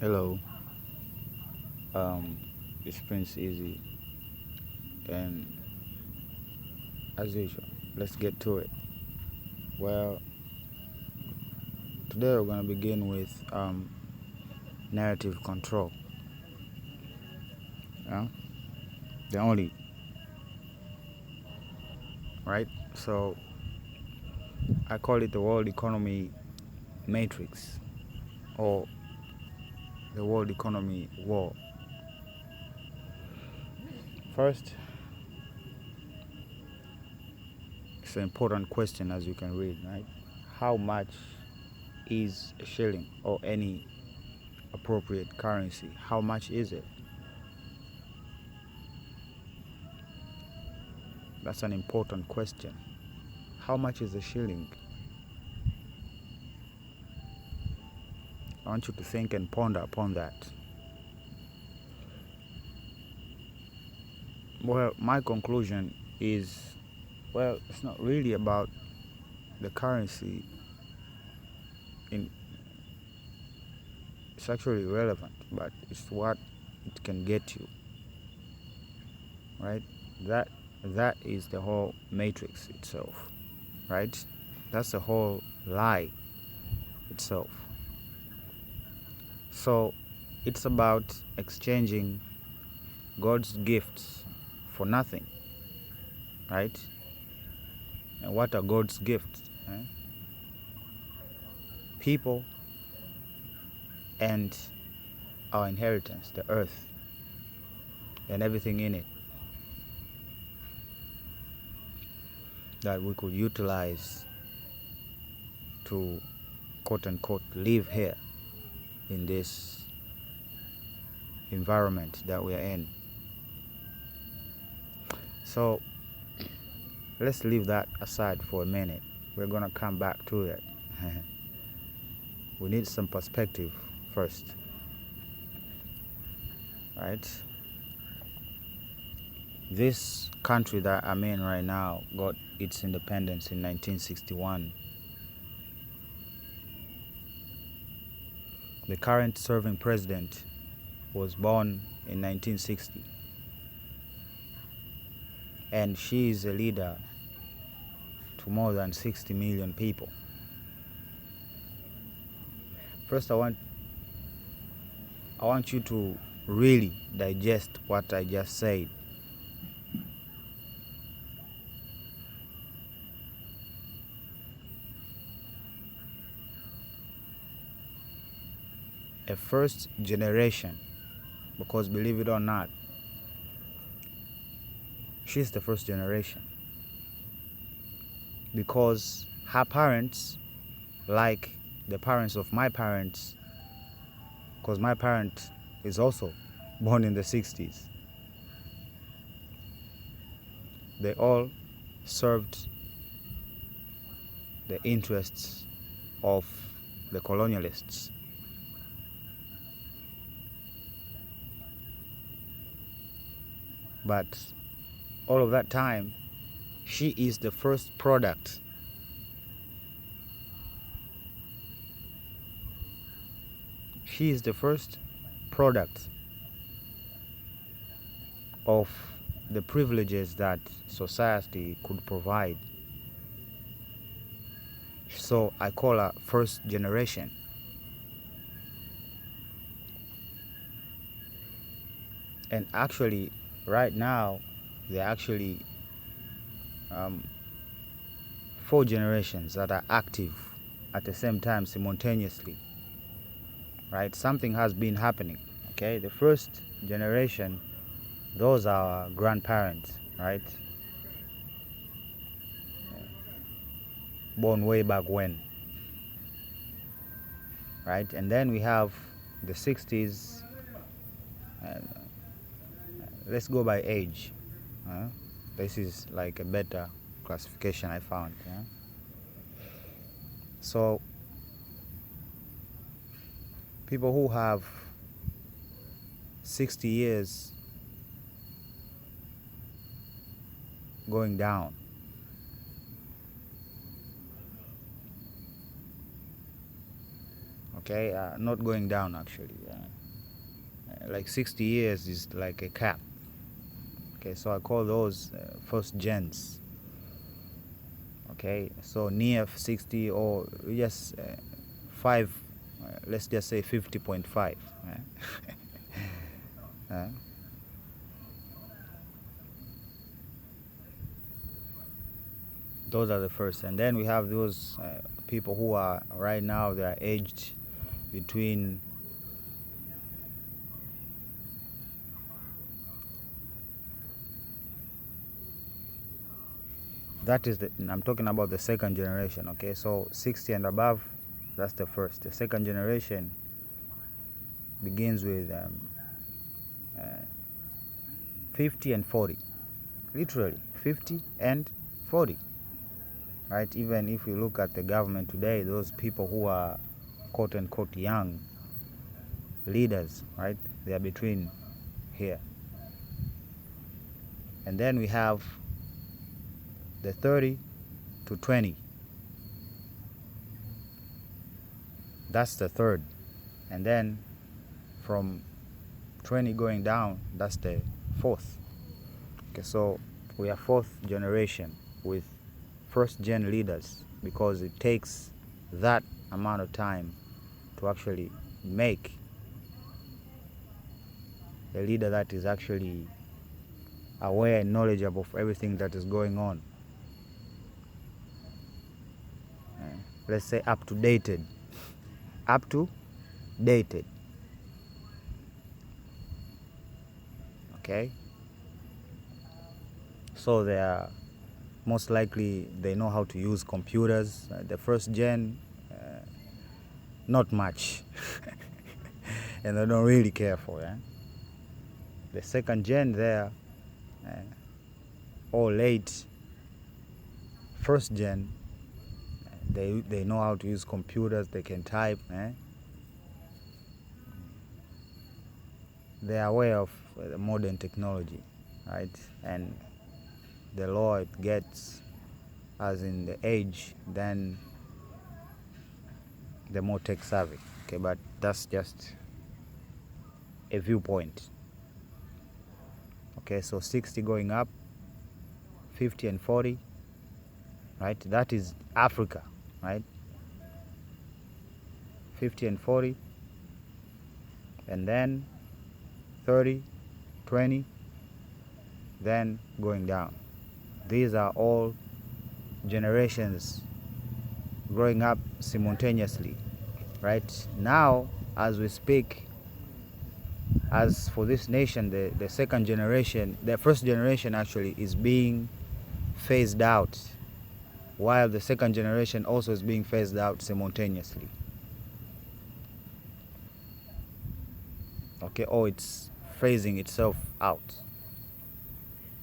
Hello, um, it's Prince Easy, and as usual, let's get to it. Well, today we're going to begin with narrative control. Yeah, the only right. So I call it the world economy matrix or the world economy war. First, it's an important question as you can read, right? How much is a shilling or any appropriate currency? How much is it? That's an important question. How much is a shilling? I want you to think and ponder upon that. Well, my conclusion is, well, it's not really about the currency. In, it's actually relevant, but it's what it can get you, right? That that is the whole matrix itself, right? That's the whole lie itself. So it's about exchanging God's gifts for nothing, right? And what are God's gifts? Right? People and our inheritance, the earth, and everything in it that we could utilize to quote unquote live here in this environment that we are in. So let's leave that aside for a minute. We're going to come back to it. We need some perspective first, right? This country that I'm in right now got its independence in 1961. The current serving president was born in 1960, and she is a leader to more than 60 million people. First, I want you to really digest what I just said. A first generation, because believe it or not, she's the first generation. Because her parents, like the parents of my parents, because my parent is also born in the 60s, they all served the interests of the colonialists. But all of that time, she is the first product. She is the first product of the privileges that society could provide. So I call her first generation. And actually, right now, there are actually four generations that are active at the same time simultaneously. Right? Something has been happening. Okay, the first generation, those are our grandparents, right? Born way back when, right? And then we have the 60s. Let's go by age. This is like a better classification I found. Yeah? So people who have 60 years going down, Okay, not going down actually. Like 60 years is like a cap. Okay, so I call those first gens. Okay, so near 60 or just 5, let's just say 50.5. Those are the first, and then we have those people who are right now, they are aged between that is the, I'm talking about the second generation. Okay, so 60 and above, that's the first. The second generation begins with 50 and 40, literally 50 and 40, right? Even if you look at the government today, those people who are quote unquote young leaders, right, they are between here. And then we have the 30 to 20, that's the third. And then from 20 going down, that's the fourth. Okay, so we are fourth generation with first gen leaders, because it takes that amount of time to actually make a leader that is actually aware and knowledgeable of everything that is going on. Let's say up to dated. Up to dated. Okay? So they are most likely, they know how to use computers. The first gen, not much. And they don't really care for it. The second gen there, or late. First gen, they know how to use computers, they can type. They are aware of the modern technology, right? And the lower it gets, as in the age, then the more tech savvy. Okay, but that's just a viewpoint. Okay, so 60 going up, 50 and 40, right? That is Africa, right? 50 and 40, and then 30, 20, then going down. These are all generations growing up simultaneously, right? Now, as we speak, as for this nation, the second generation, the first generation actually is being phased out, while the second generation also is being phased out simultaneously. Okay, or it's phasing itself out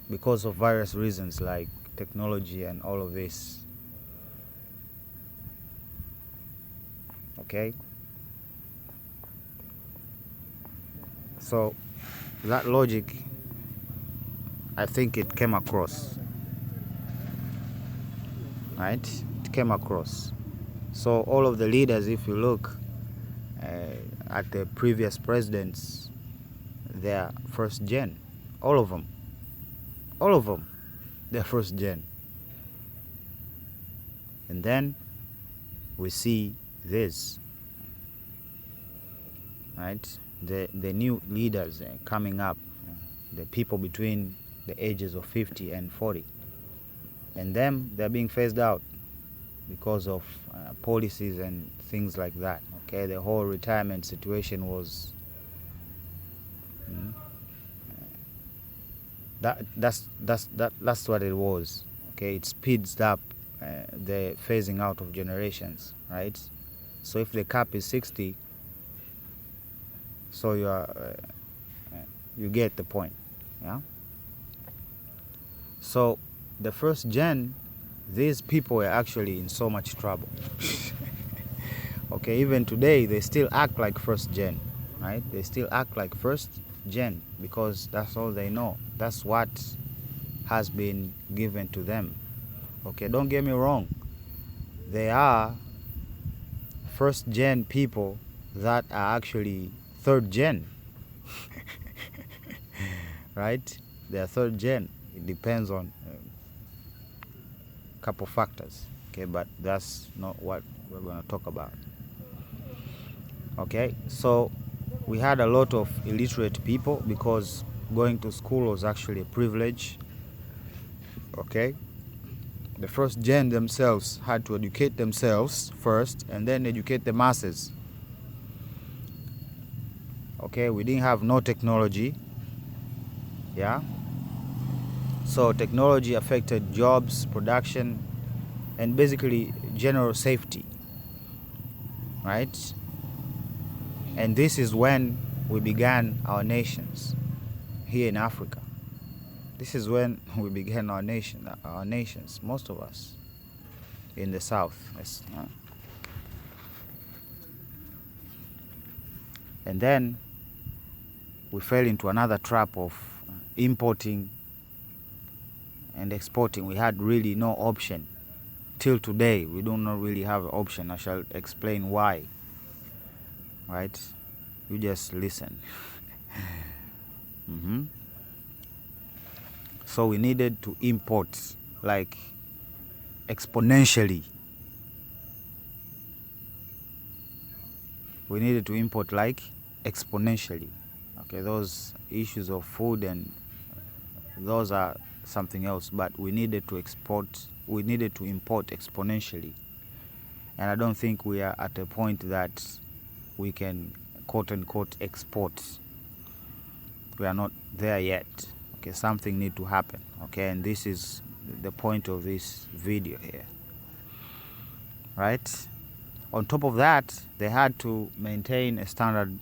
because of various reasons like technology and all of this. Okay, so that logic, I think it came across, right? It came across. So all of the leaders, if you look at the previous presidents, they're first gen. All of them, they're first gen. And then we see this, right? The new leaders coming up, the people between the ages of 50 and 40, and them, they're being phased out because of policies and things like that. Okay, the whole retirement situation was that's what it was. Okay, it speeds up the phasing out of generations, right? So if the cap is 60, so you get the point, yeah. So the first gen, these people were actually in so much trouble. Okay, even today they still act like first gen, right? They still act like first gen because that's all they know. That's what has been given to them. Okay, don't get me wrong. They are first gen people that are actually third gen, right? They are third gen. It depends on a couple factors, okay, but that's not what we're going to talk about. Okay, so we had a lot of illiterate people because going to school was actually a privilege. Okay, the first gen themselves had to educate themselves first and then educate the masses. Okay, we didn't have no technology. Yeah, so technology affected jobs, production, and basically general safety, right? And this is when we began our nations here in Africa. This is when we began our nations, most of us in the south. Yes. And then we fell into another trap of importing and exporting. We had really no option. Till today, we do not really have an option. I shall explain why. Right? You just listen. So we needed to import like exponentially. We needed to import like exponentially. Okay, those issues of food and those are something else, but we needed to import exponentially. And I don't think we are at a point that we can quote unquote export. We are not there yet. Okay, something need to happen. Okay, and this is the point of this video here. Right? On top of that, they had to maintain a standard.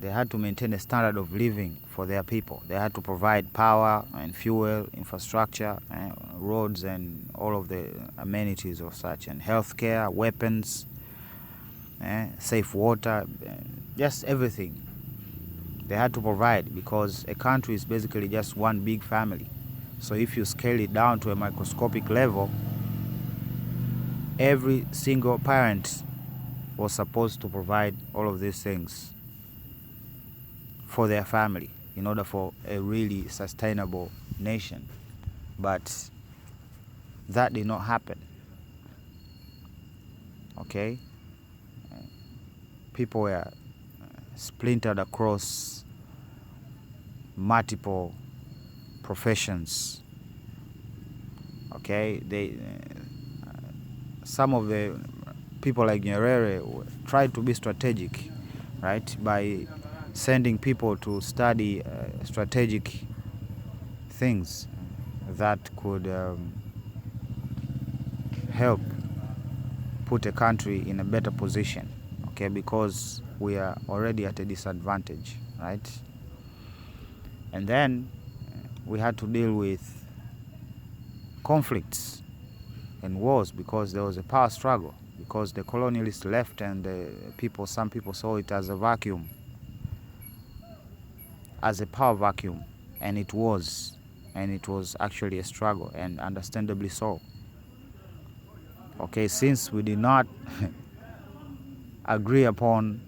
They had to maintain a standard of living for their people. They had to provide power and fuel, infrastructure, roads, and all of the amenities of such, and healthcare, weapons, safe water, just everything. They had to provide because a country is basically just one big family. So if you scale it down to a microscopic level, every single parent was supposed to provide all of these things for their family in order for a really sustainable nation. But that did not happen. Okay? People were splintered across multiple professions. Okay? Some of the people like Nyerere tried to be strategic, right, by sending people to study strategic things that could help put a country in a better position, okay, because we are already at a disadvantage, right? And then we had to deal with conflicts and wars because there was a power struggle, because the colonialists left and some people saw it as a vacuum, as a power vacuum, and it was actually a struggle, and understandably so. Okay, since we did not agree upon,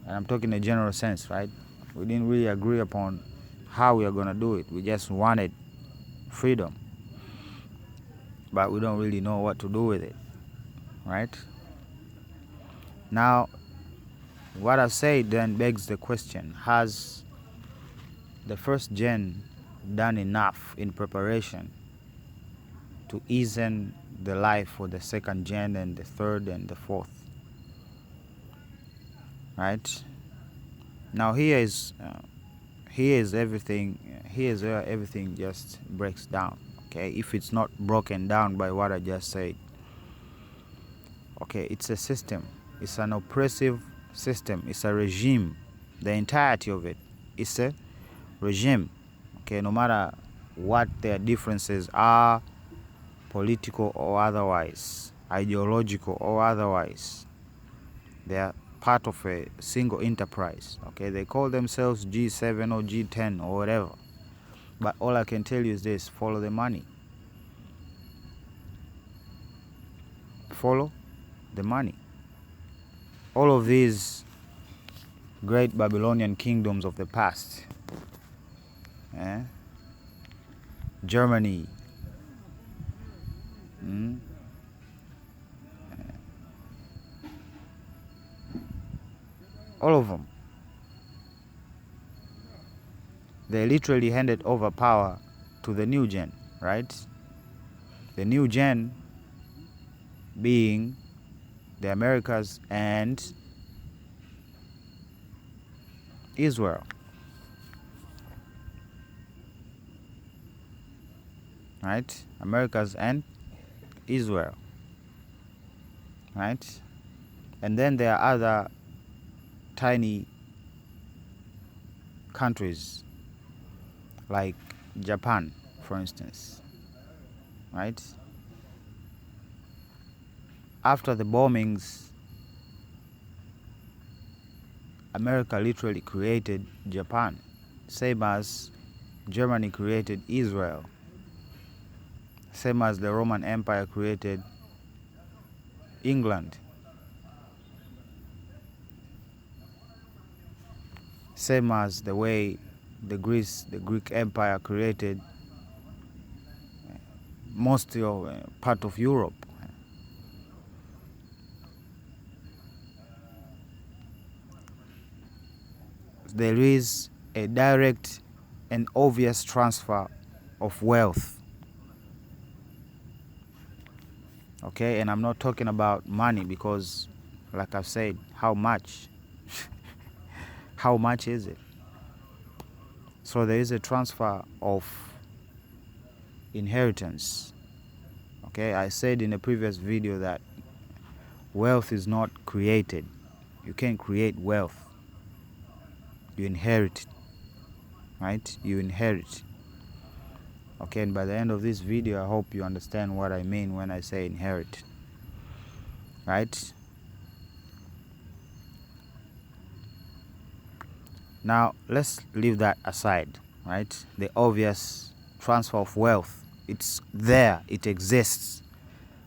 and I'm talking in a general sense, right? We didn't really agree upon how we are going to do it. We just wanted freedom, but we don't really know what to do with it, right? Now, what I said then begs the question, has the first gen done enough in preparation to ease in the life for the second gen and the third and the fourth? Right? Now here is everything. Here is where everything just breaks down. Okay, if it's not broken down by what I just said. Okay, it's a system. It's an oppressive system. It's a regime. The entirety of it is a regime. Okay, no matter what their differences are, political or otherwise, ideological or otherwise, they are part of a single enterprise. Okay, they call themselves G7 or G10 or whatever, but all I can tell you is this: follow the money. Follow the money. All of these great Babylonian kingdoms of the past, Germany, all of them, they literally handed over power to the new gen, right? The new gen being the Americas and Israel, right? Americas and Israel, right? And then there are other tiny countries like Japan, for instance, right? After the bombings, America literally created Japan, same as Germany created Israel, same as the Roman Empire created England, same as the way the Greek Empire created most of part of Europe. There is a direct and obvious transfer of wealth. Okay, and I'm not talking about money because, like I've said, how much? How much is it? So there is a transfer of inheritance. Okay, I said in a previous video that wealth is not created. You can't create wealth. You inherit it, right? You inherit. Okay, and by the end of this video, I hope you understand what I mean when I say inherit, right? Now, let's leave that aside, right? The obvious transfer of wealth, it's there, it exists.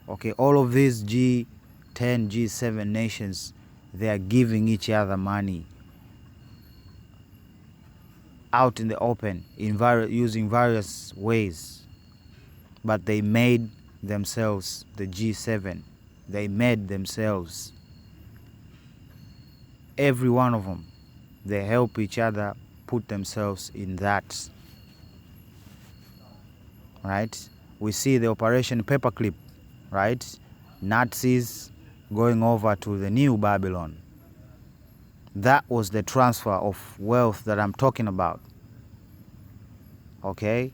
Okay, all of these G10, G7 nations, they are giving each other money out in the open in using various ways. But they made themselves the G7. They made themselves. Every one of them. They help each other put themselves in that. Right? We see the Operation Paperclip, right? Nazis going over to the new Babylon. That was the transfer of wealth that I'm talking about. Okay?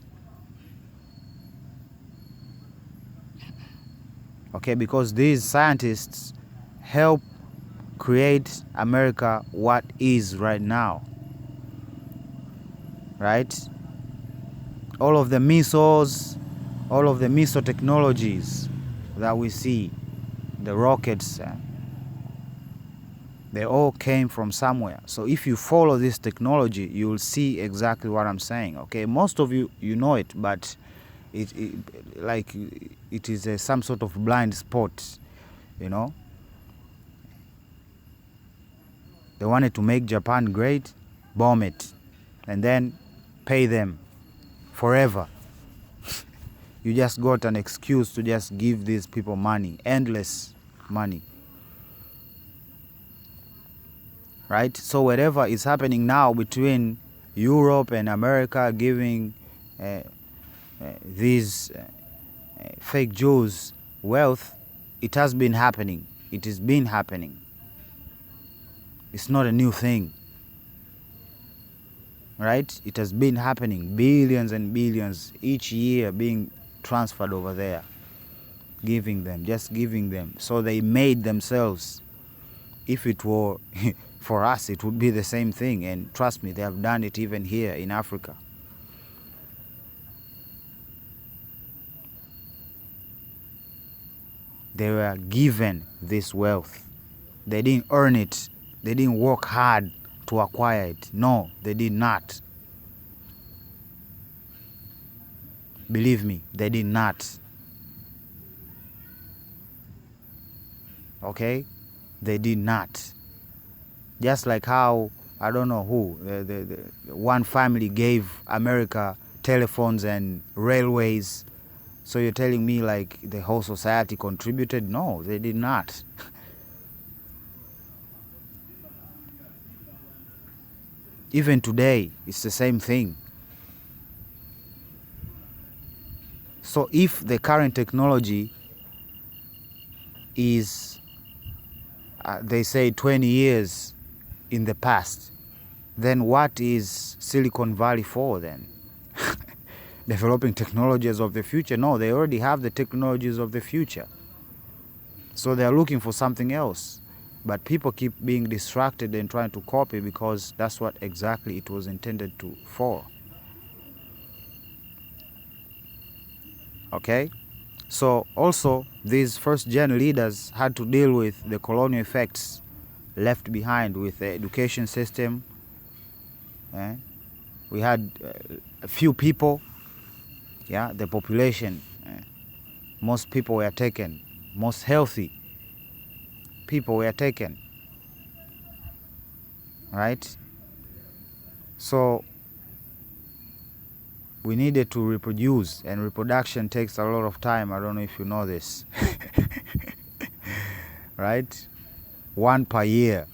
Okay, because these scientists help create America what is right now. Right? All of the missiles, all of the missile technologies that we see, the rockets, they all came from somewhere. So if you follow this technology, you will see exactly what I'm saying. Okay, most of you know it, but it is some sort of blind spot, you know. They wanted to make Japan great, bomb it, and then pay them forever. You just got an excuse to just give these people money, endless money. Right? So whatever is happening now between Europe and America giving these fake Jews wealth, it has been happening. It has been happening. It's not a new thing. Right? It has been happening. Billions and billions each year being transferred over there. Giving them, just giving them. So they made themselves. If it were for us, it would be the same thing. And trust me, they have done it even here in Africa. They were given this wealth. They didn't earn it. They didn't work hard to acquire it. No, they did not. Believe me, they did not. Okay? They did not. Just like how, I don't know who, the one family gave America telephones and railways. So you're telling me like the whole society contributed? No, they did not. Even today, it's the same thing. So if the current technology is, they say 20 years in the past, then what is Silicon Valley for then? Developing technologies of the future? No, they already have the technologies of the future. So they're looking for something else. But people keep being distracted and trying to copy because that's what exactly it was intended to for. Okay? So also, these first-gen leaders had to deal with the colonial effects left behind with the education system. We had a few people, the population, most people were taken, most healthy people were taken, right? So we needed to reproduce, and reproduction takes a lot of time. I don't know if you know this. Right? 1 per year.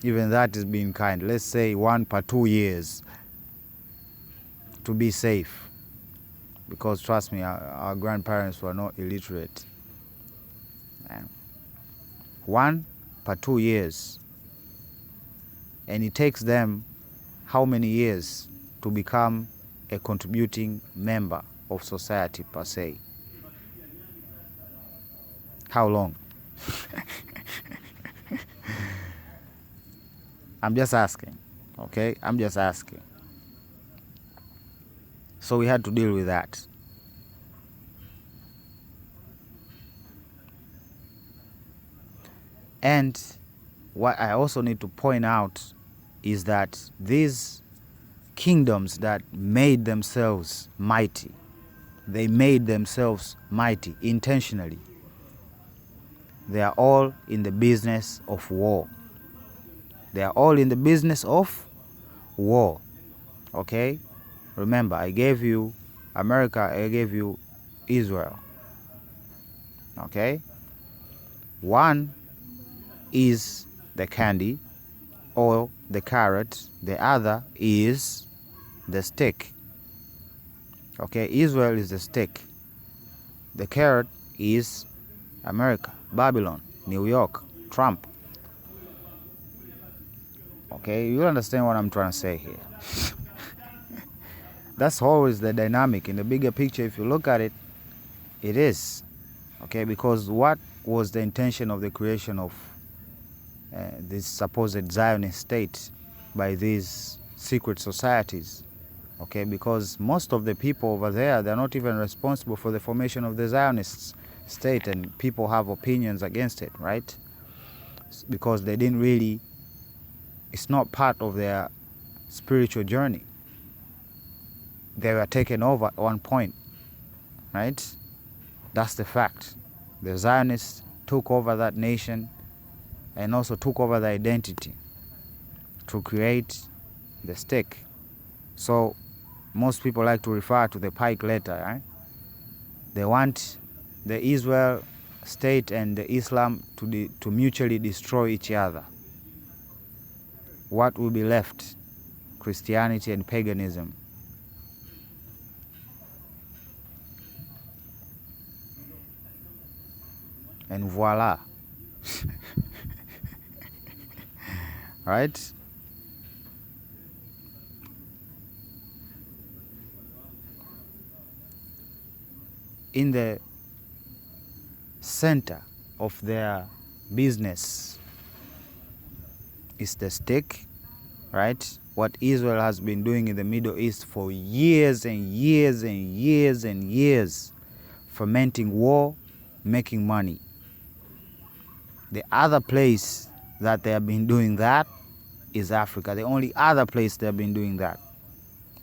Even that is being kind. Let's say 1 per 2 years to be safe. Because trust me, our grandparents were not illiterate. 1 per 2 years. And it takes them how many years to become a contributing member of society per se? How long? I'm just asking, okay? I'm just asking. So we had to deal with that. And what I also need to point out is that these kingdoms that made themselves mighty, they made themselves mighty intentionally. They are all in the business of war. They are all in the business of war. Okay? Remember, I gave you America, I gave you Israel. Okay? One is the candy or the carrot, the other is the stick. Okay? Israel is the stick. The carrot is America, Babylon, New York, Trump. Okay, you understand what I'm trying to say here. That's always the dynamic. In the bigger picture, if you look at it, it is. Okay, because what was the intention of the creation of this supposed Zionist state by these secret societies? Okay, because most of the people over there, they're not even responsible for the formation of the Zionist state, and people have opinions against it, right? Because they didn't really, it's not part of their spiritual journey. They were taken over at one point, right? That's the fact. The Zionists took over that nation and also took over the identity to create the stick. So most people like to refer to the Pike letter, right? They want the Israel state and the Islam to mutually destroy each other. What will be left? Christianity and paganism. And voila. Right? In the center of their business is the stick, right? What Israel has been doing in the Middle East for years and years and years and years, fomenting war, making money. The other place that they have been doing that is Africa. The only other place they have been doing that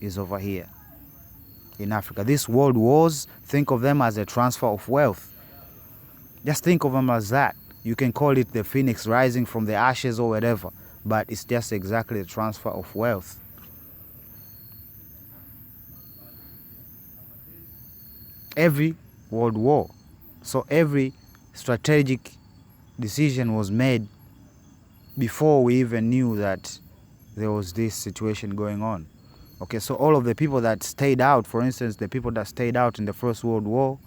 is over here in Africa. These world wars, think of them as a transfer of wealth. Just think of them as that. You can call it the phoenix rising from the ashes or whatever, but it's just exactly the transfer of wealth. Every world war, so every strategic decision was made before we even knew that there was this situation going on. Okay, so all of the people that stayed out, for instance, the people that stayed out in the First World War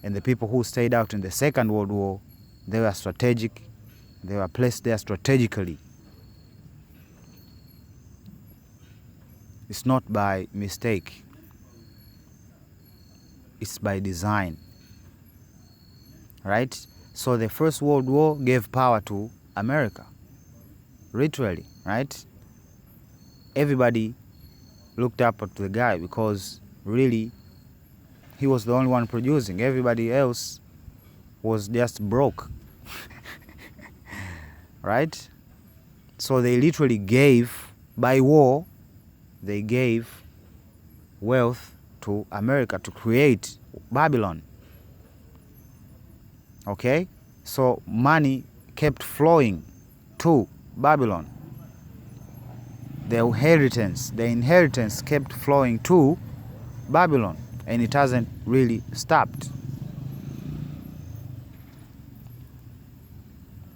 and the people who stayed out in the Second World War, they were strategic. They were placed there strategically. It's not by mistake. It's by design. Right? So the First World War gave power to America. Literally, right? Everybody looked up at the guy because really he was the only one producing. Everybody else was just broke. Right? So they literally gave, by war, they gave wealth to America to create Babylon. Okay? So money kept flowing to Babylon. The inheritance kept flowing to Babylon, and it hasn't really stopped.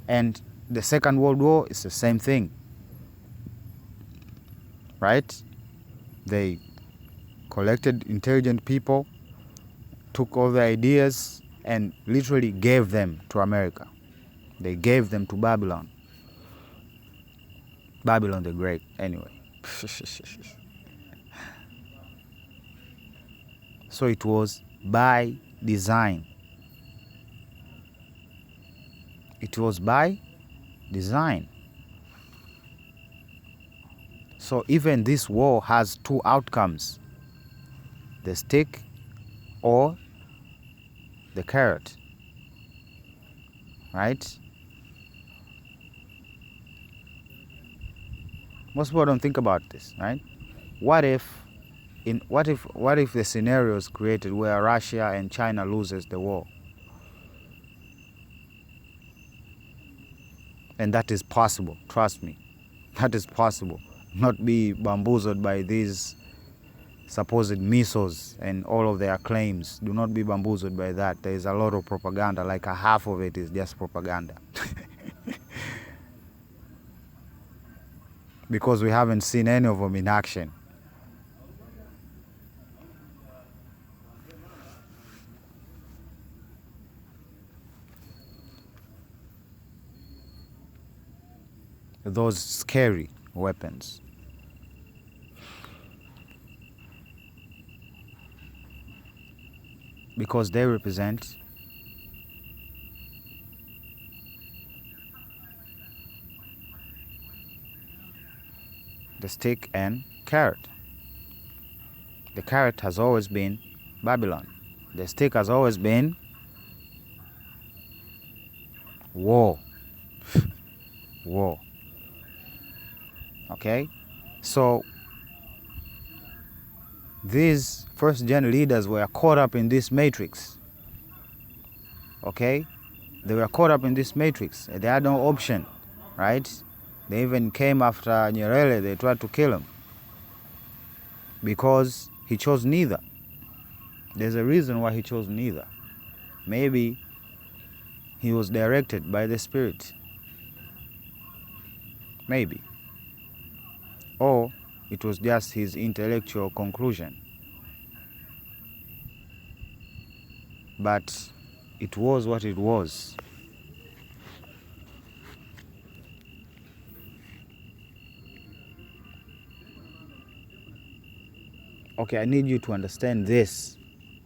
And the Second World War is the same thing. Right? They collected intelligent people, took all the ideas, and literally gave them to America. They gave them to Babylon. Babylon the Great, anyway. So it was by design. It was by design. So even this war has two outcomes: the stick or the carrot. Right? Most people don't think about this, right? What if the scenario is created where Russia and China loses the war? And that is possible, trust me. That is possible. Not be bamboozled by these supposed missiles and all of their claims. Do not be bamboozled by that. There is a lot of propaganda, like a half of it is just propaganda. Because we haven't seen any of them in action. Those scary weapons. Because they represent the stick and carrot. The carrot has always been Babylon. The stick has always been war. War. Okay? So these first-gen leaders were caught up in this matrix. Okay? They were caught up in this matrix. They had no option, right? They even came after Nyerere. They tried to kill him because he chose neither. There's a reason why he chose neither. Maybe he was directed by the Spirit. Maybe. Or it was just his intellectual conclusion. But it was what it was. Okay, I need you to understand this.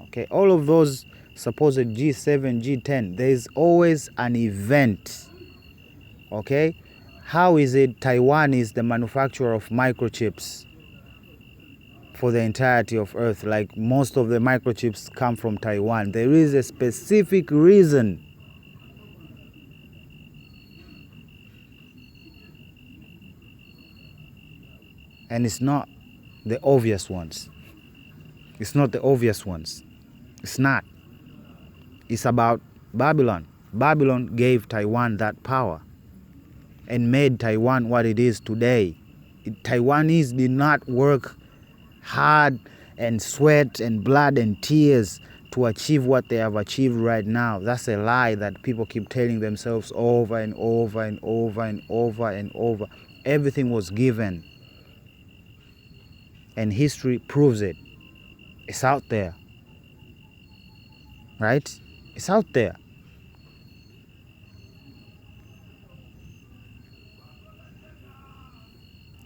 Okay, all of those supposed G7, G10, there is always an event. Okay, how is it Taiwan is the manufacturer of microchips for the entirety of Earth? Like most of the microchips come from Taiwan. There is a specific reason. And it's not the obvious ones. It's not the obvious ones. It's not. It's about Babylon. Babylon gave Taiwan that power and made Taiwan what it is today. Taiwanese did not work hard and sweat and blood and tears to achieve what they have achieved right now. That's a lie that people keep telling themselves over and over and over and over and over. Everything was given, and history proves it. It's out there, right? It's out there.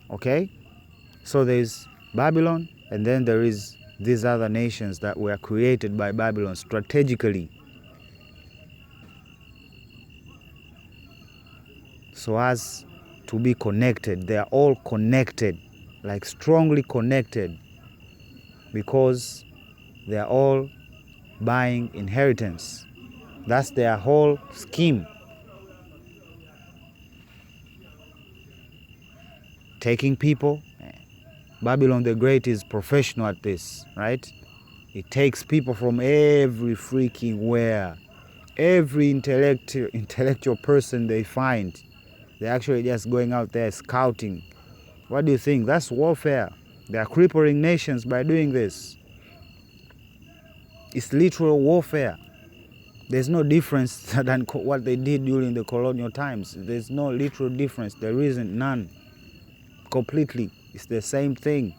Okay? So there's Babylon, and then there is these other nations that were created by Babylon strategically so as to be connected. They are all connected, like strongly connected, because they are all buying inheritance. That's their whole scheme. Taking people. Babylon the Great is professional at this, right? It takes people from every freaking where. Every intellectual person they find. They're actually just going out there scouting. What do you think? That's warfare. They are crippling nations by doing this. It's literal warfare. There's no difference than what they did during the colonial times. There's no literal difference. There isn't none. Completely. It's the same thing.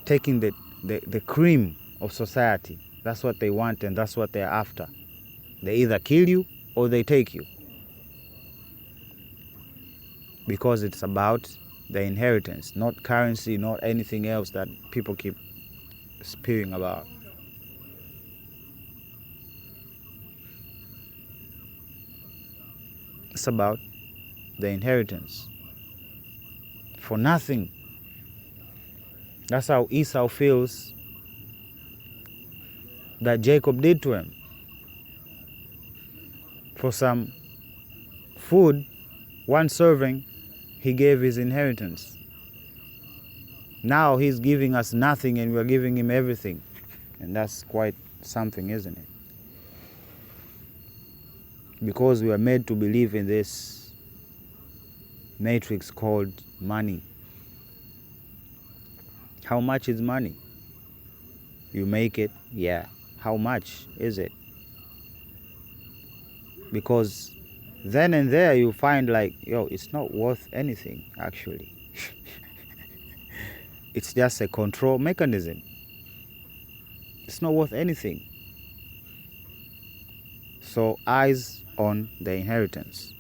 Taking the cream of society. That's what they want and that's what they're after. They either kill you or they take you. Because it's about the inheritance, not currency, not anything else that people keep spewing about. It's about the inheritance. For nothing. That's how Esau feels that Jacob did to him. For some food, one serving, he gave his inheritance. Now he's giving us nothing and we're giving him everything. And that's quite something, isn't it? Because we are made to believe in this matrix called money. How much is money? You make it, yeah. How much is it? Because then and there you find like, it's not worth anything, actually. It's just a control mechanism. It's not worth anything. So eyes on the inheritance.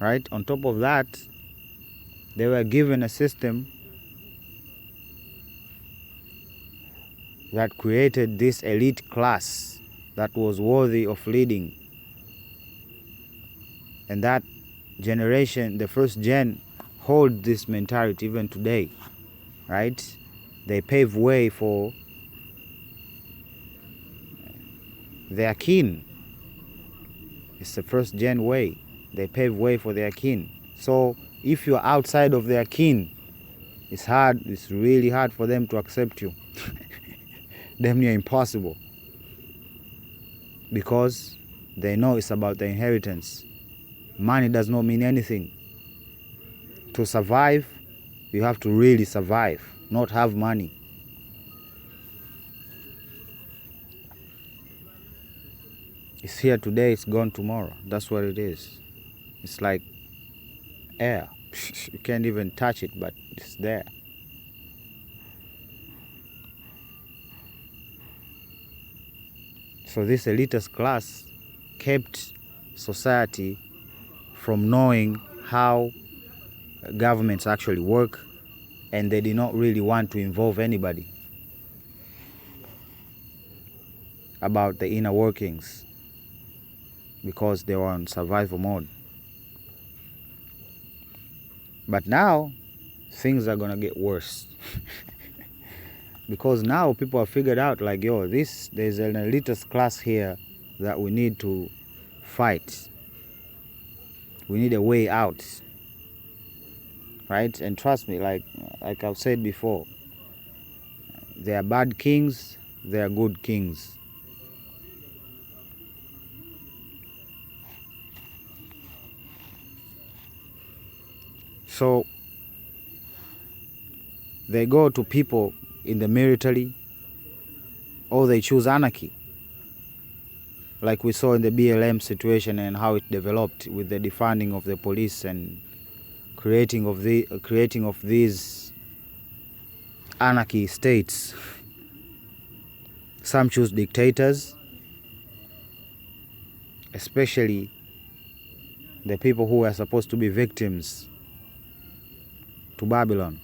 Right? On top of that, they were given a system that created this elite class that was worthy of leading. And that generation, the first gen, hold this mentality even today, right? They pave way for their kin. It's the first gen way. They pave way for their kin. So if you're outside of their kin, it's really hard for them to accept you. Damn near impossible. Because they know it's about the inheritance. Money does not mean anything. To survive, you have to really survive, not have money. It's here today, it's gone tomorrow. That's what it is. It's like air. You can't even touch it, but it's there. So this elitist class kept society from knowing how governments actually work, and they did not really want to involve anybody about the inner workings because they were on survival mode. But now, things are going to get worse. Because now people have figured out like, there's an elitist class here that we need to fight. We need a way out. Right? And trust me, like I've said before, They are bad kings, they are good kings. So they go to people in the military, or they choose anarchy, like we saw in the BLM situation and how it developed with the defunding of the police and creating of these anarchy states. Some choose dictators, especially the people who are supposed to be victims to Babylon,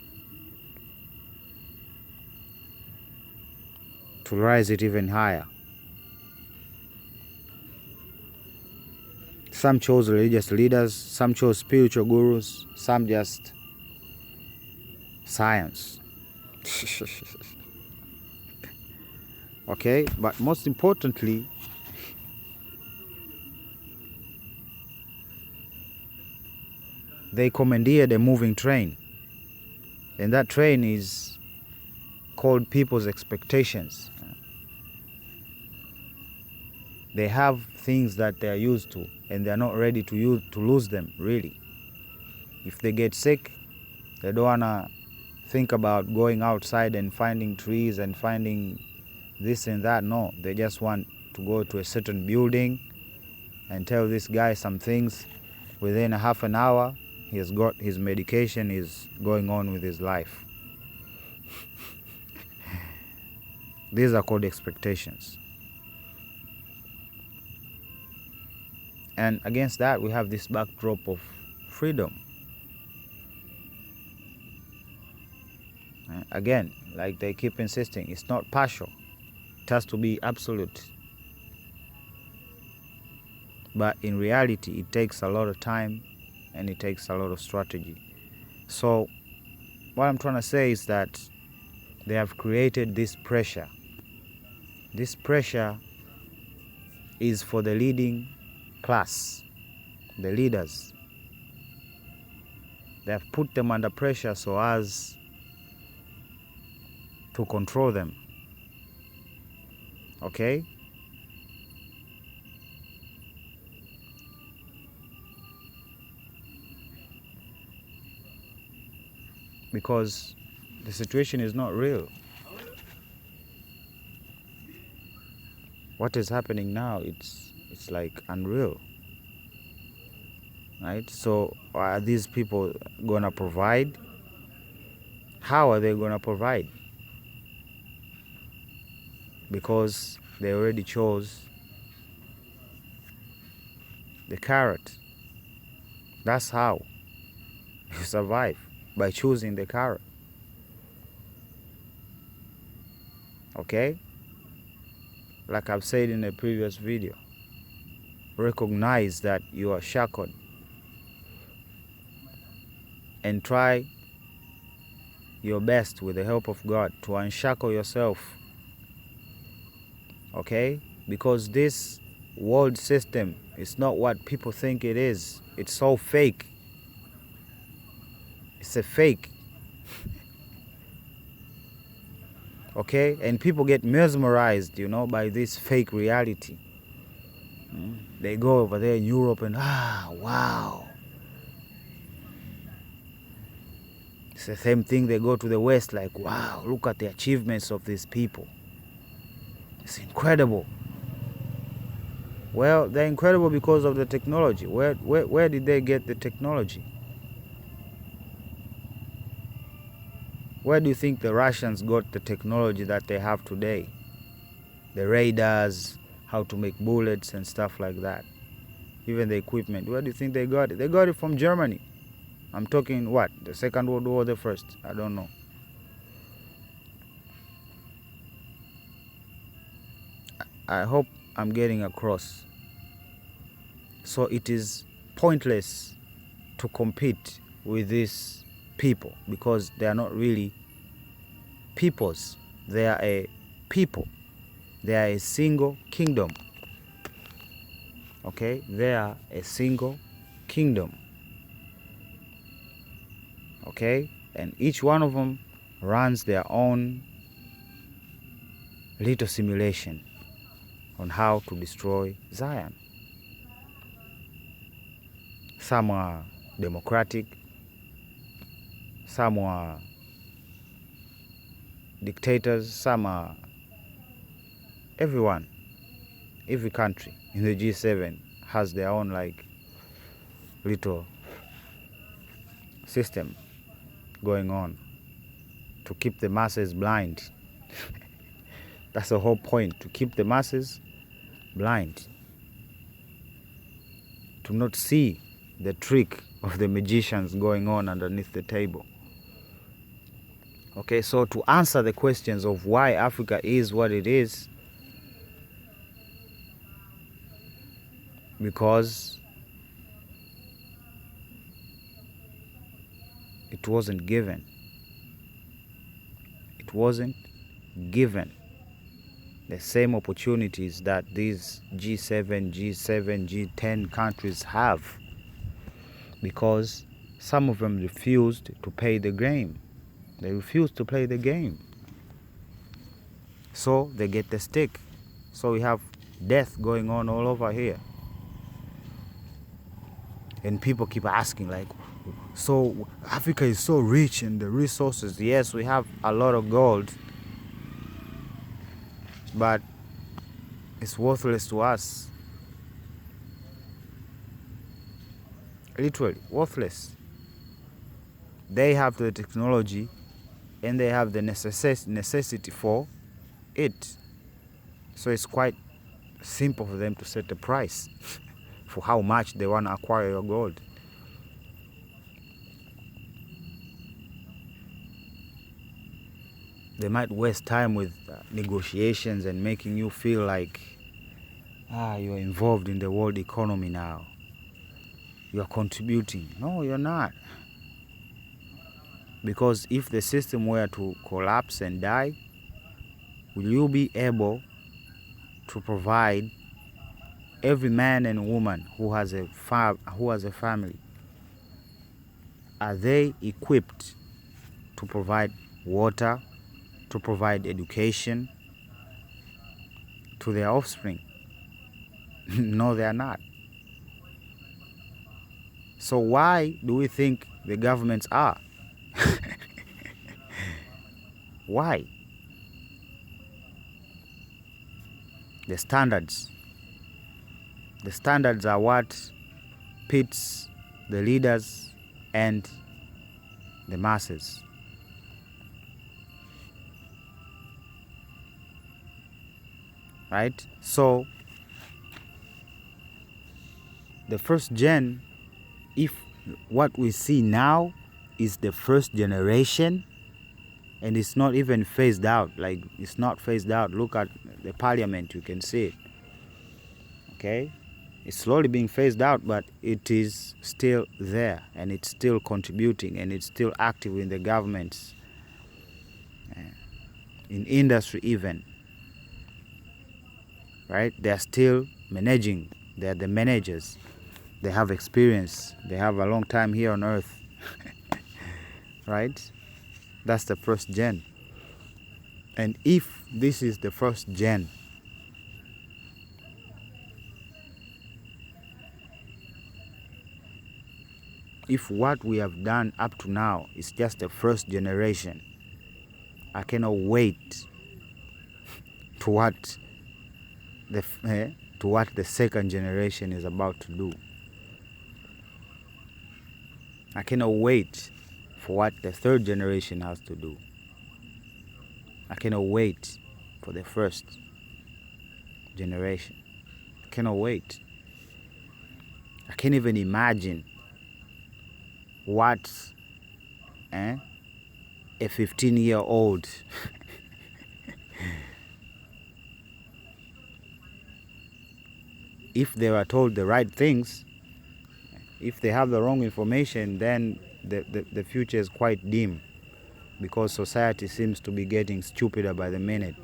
to rise it even higher. Some chose religious leaders, some chose spiritual gurus, some just science. Okay, but most importantly, they commandeered a moving train. And that train is called people's expectations. They have things that they are used to, and they are not ready to lose them, really. If they get sick, they don't want to think about going outside and finding trees and finding this and that. No, they just want to go to a certain building and tell this guy some things. Within a half an hour, he has got his medication, is going on with his life. These are called expectations. And against that, we have this backdrop of freedom. Again, like they keep insisting, it's not partial. It has to be absolute. But in reality, it takes a lot of time and it takes a lot of strategy. So what I'm trying to say is that they have created this pressure. This pressure is for the leading class, the leaders. They have put them under pressure so as to control them. Okay? Because the situation is not real. What is happening now, it's like unreal. Right? So are these people gonna provide? How are they gonna provide? Because they already chose the carrot. That's how you survive, by choosing the carrot. Okay? Like I've said in a previous video, recognize that you are shackled and try your best with the help of God to unshackle yourself. Okay? Because this world system is not what people think it is. It's so fake. It's a fake. Okay? And people get mesmerized, by this fake reality. They go over there in Europe and, wow. It's the same thing. They go to the West like, wow, look at the achievements of these people. It's incredible. Well, they're incredible because of the technology. Where did they get the technology? Where do you think the Russians got the technology that they have today? The radars, how to make bullets and stuff like that. Even the equipment. Where do you think they got it? They got it from Germany. I'm talking what? The Second World War or the First? I don't know. I hope I'm getting across. So it is pointless to compete with these people because they are not really peoples. They are a people. They are a single kingdom. Okay? They are a single kingdom. Okay? And each one of them runs their own little simulation on how to destroy Zion. Some are democratic, some are dictators, some are everyone. Every country in the G7 has their own like little system going on to keep the masses blind. That's the whole point, to keep the masses blind, to not see the trick of the magicians going on underneath the table. Okay, so to answer the questions of why Africa is what it is, because it wasn't given. It wasn't given the same opportunities that these G7, G10 countries have, because some of them refused to play the game. They refused to play the game. So they get the stick. So we have death going on all over here. And people keep asking like, so Africa is so rich in the resources. Yes, we have a lot of gold, but it's worthless to us. Literally, worthless. They have the technology and they have the necessity for it. So it's quite simple for them to set a price for how much they want to acquire your gold. They might waste time with negotiations and making you feel like, you're involved in the world economy now. You're contributing. No, you're not. Because if the system were to collapse and die, will you be able to provide every man and woman who has a family? Are they equipped to provide water, to provide education to their offspring? No, they are not. So why do we think the governments are? Why? The standards. The standards are what pits the leaders and the masses. Right? So the first gen, if what we see now is the first generation, and it's not even phased out, like it's not phased out. Look at the parliament, you can see it. Okay? It's slowly being phased out, but it is still there, and it's still contributing, and it's still active in the governments, in industry even. Right? They're still managing. They're the managers. They have experience. They have a long time here on earth. Right? That's the first gen. And if this is the first gen, if what we have done up to now is just the first generation, I cannot wait to what the second generation is about to do. I cannot wait for what the third generation has to do. I cannot wait for the first generation. I cannot wait. I can't even imagine what a 15-year-old if they were told the right things, if they have the wrong information, then the future is quite dim, because society seems to be getting stupider by the minute.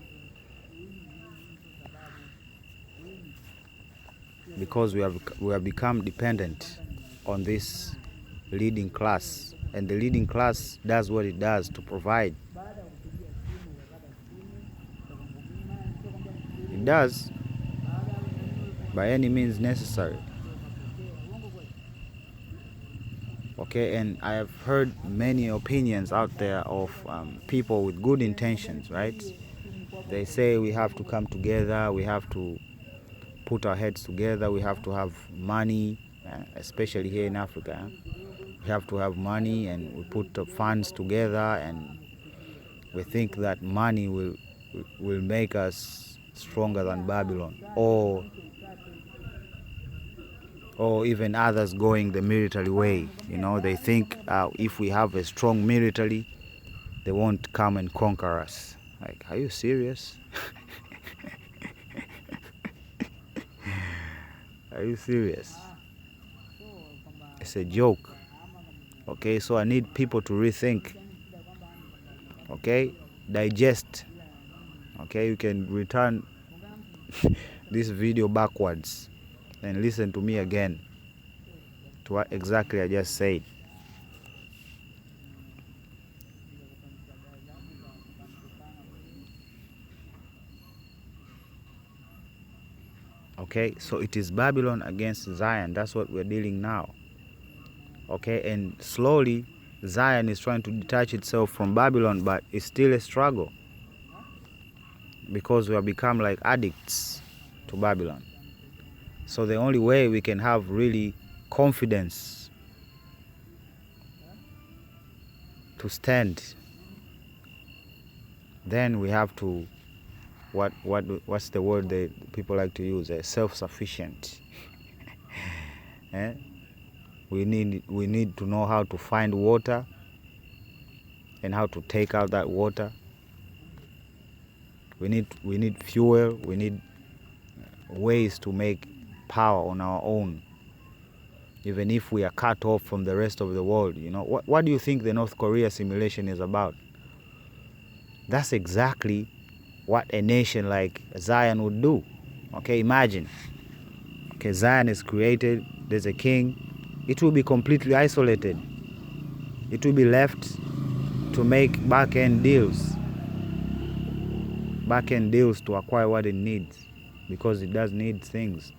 Because we have become dependent on this leading class, and the leading class does what it does to provide. It does, by any means necessary. Okay, and I have heard many opinions out there of people with good intentions, right? They say we have to come together, we have to put our heads together, we have to have money, especially here in Africa. We have to have money, and we put the funds together, and we think that money will make us stronger than Babylon, or even others going the military way. They think if we have a strong military, they won't come and conquer us. Like, are you serious? Are you serious? It's a joke. Okay, so I need people to rethink. Okay, digest. Okay, you can return this video backwards and listen to me again to what exactly I just said. Okay, so it is Babylon against Zion. That's what we're dealing now. Okay, and slowly Zion is trying to detach itself from Babylon, but it's still a struggle because we have become like addicts to Babylon. So the only way we can have really confidence to stand, then we have to, what's the word that people like to use? Self-sufficient. Eh? We need to know how to find water and how to take out that water. We need fuel. We need ways to make power on our own, even if we are cut off from the rest of the world. What do you think the North Korea simulation is about? That's exactly what a nation like Zion would do. Okay, imagine. Okay, Zion is created, there's a king. It will be completely isolated. It will be left to make back-end deals to acquire what it needs, because it does need things.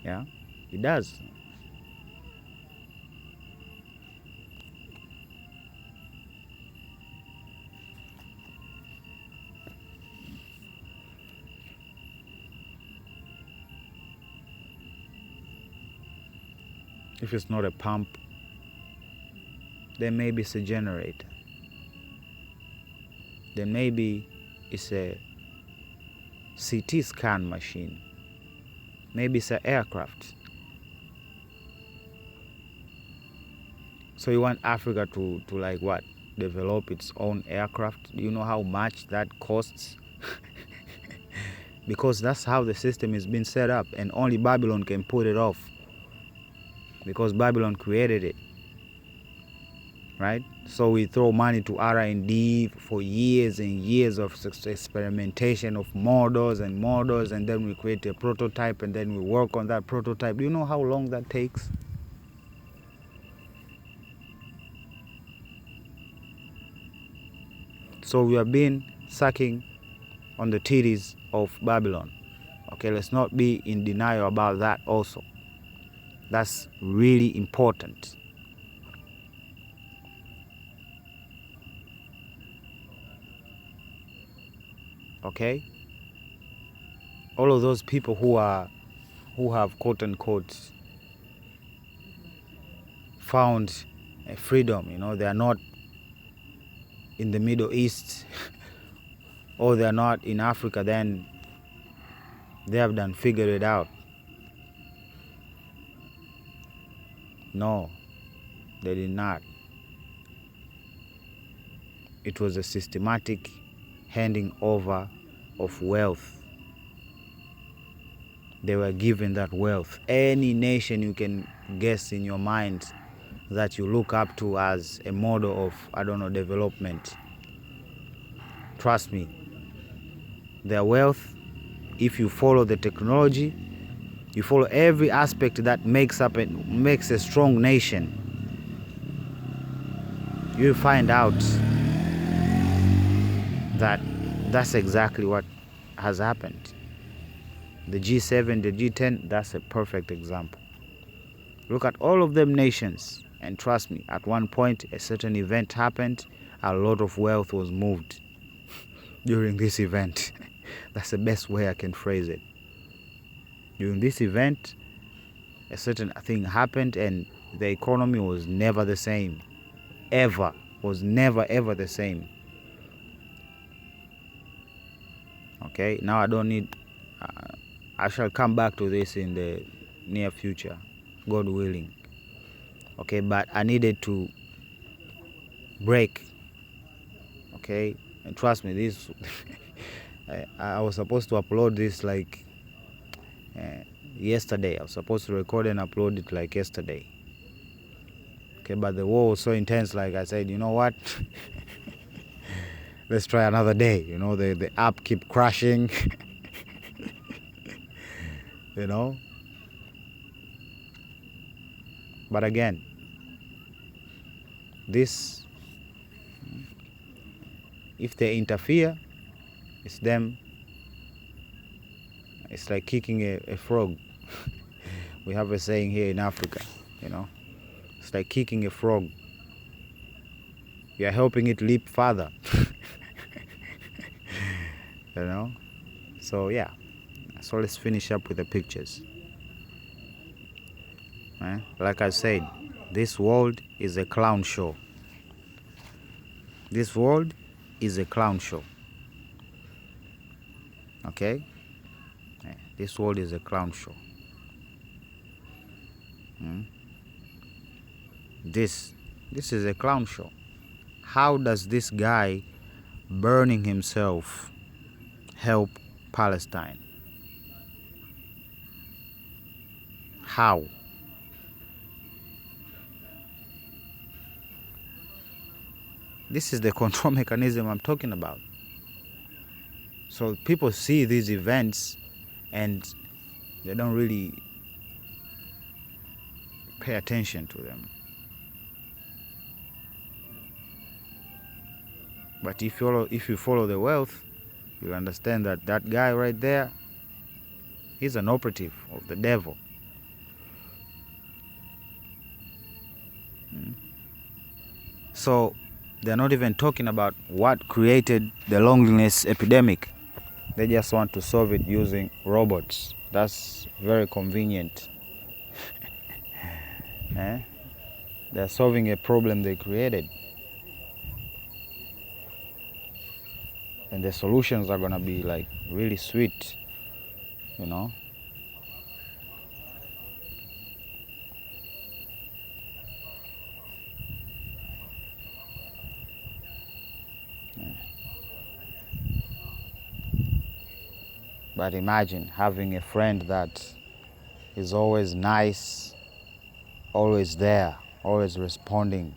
Yeah, it does. If it's not a pump, then maybe it's a generator. Then maybe it's a CT scan machine. Maybe it's an aircraft. So you want Africa to like what? Develop its own aircraft? Do you know how much that costs? Because that's how the system is being set up, and only Babylon can put it off, because Babylon created it. Right? So we throw money to R&D for years and years of experimentation of models, and then we create a prototype, and then we work on that prototype. Do you know how long that takes? So we have been sucking on the titties of Babylon. Okay, let's not be in denial about that also. That's really important. Okay? All of those people who have quote unquote found freedom, they are not in the Middle East or they are not in Africa, then they have done figured it out. No, they did not. It was a systematic handing over of wealth. They were given that wealth. Any nation you can guess in your mind that you look up to as a model of, development, trust me, their wealth, if you follow the technology, you follow every aspect that makes a strong nation, you'll find out that That's exactly what has happened. The G7, the G10, that's a perfect example. Look at all of them nations, and trust me, at one point a certain event happened, a lot of wealth was moved during this event. That's the best way I can phrase it. During this event, a certain thing happened and the economy was never the same. Ever. Was never ever the same. Okay, now I don't need, I shall come back to this in the near future, God willing. Okay, but I needed to break. Okay, and trust me, this I was supposed to upload this like yesterday. I was supposed to record and upload it like yesterday. Okay, but the war was so intense, like I said, you know what? Let's try another day. You know, the app keep crashing. You know. But again, this, if they interfere, it's them. It's like kicking a frog. We have a saying here in Africa, you know. It's like kicking a frog. You're helping it leap further. You know. So yeah. So let's finish up with the pictures. Like I said, this world is a clown show. This world is a clown show. Okay? This world is a clown show. This is a clown show. How does this guy burning himself help Palestine? How? This is the control mechanism I'm talking about. So people see these events and they don't really pay attention to them. But if you follow the wealth, you'll understand that that guy right there, he's an operative of the devil. So they're not even talking about what created the loneliness epidemic. They just want to solve it using robots. That's very convenient. They're solving a problem they created. And the solutions are gonna be like really sweet, you know. But imagine having a friend that is always nice, always there, always responding.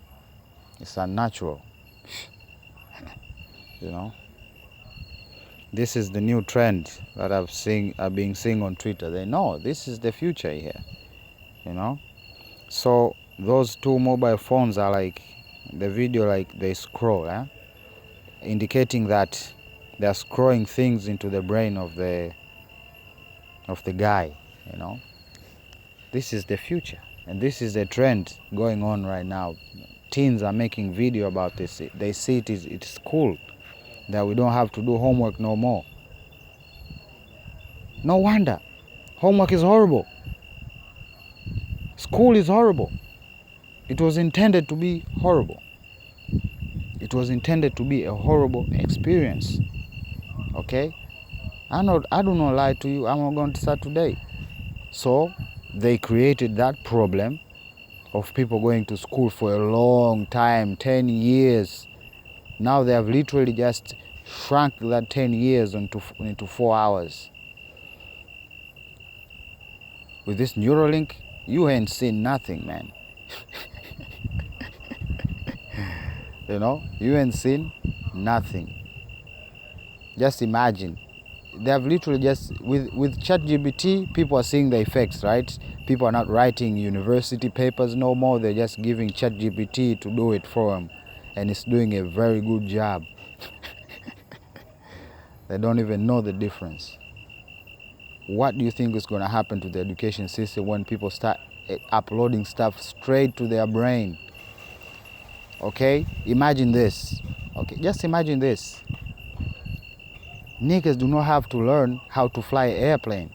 It's unnatural. You know. This is the new trend that I've been seeing on Twitter. They know this is the future here. You know. So those two mobile phones are like the video, like they scroll, indicating that they're scrolling things into the brain of the guy. You know. This is the future, and this is the trend going on right now. Teens are making video about this. They see it's cool that we don't have to do homework no more. No wonder. Homework is horrible. School is horrible. It was intended to be horrible. It was intended to be a horrible experience. Okay? I do not lie to you. I'm not going to start today. So they created that problem of people going to school for a long time, 10 years. Now they have literally just shrunk that 10 years into 4 hours. With this Neuralink, you ain't seen nothing, man. You know, you ain't seen nothing. Just imagine. They have literally just, with ChatGPT, people are seeing the effects, right? People are not writing university papers no more. They're just giving ChatGPT to do it for them. And it's doing a very good job. They don't even know the difference. What do you think is going to happen to the education system when people start uploading stuff straight to their brain? Okay, imagine this. Okay, just imagine this. Niggas do not have to learn how to fly an airplane.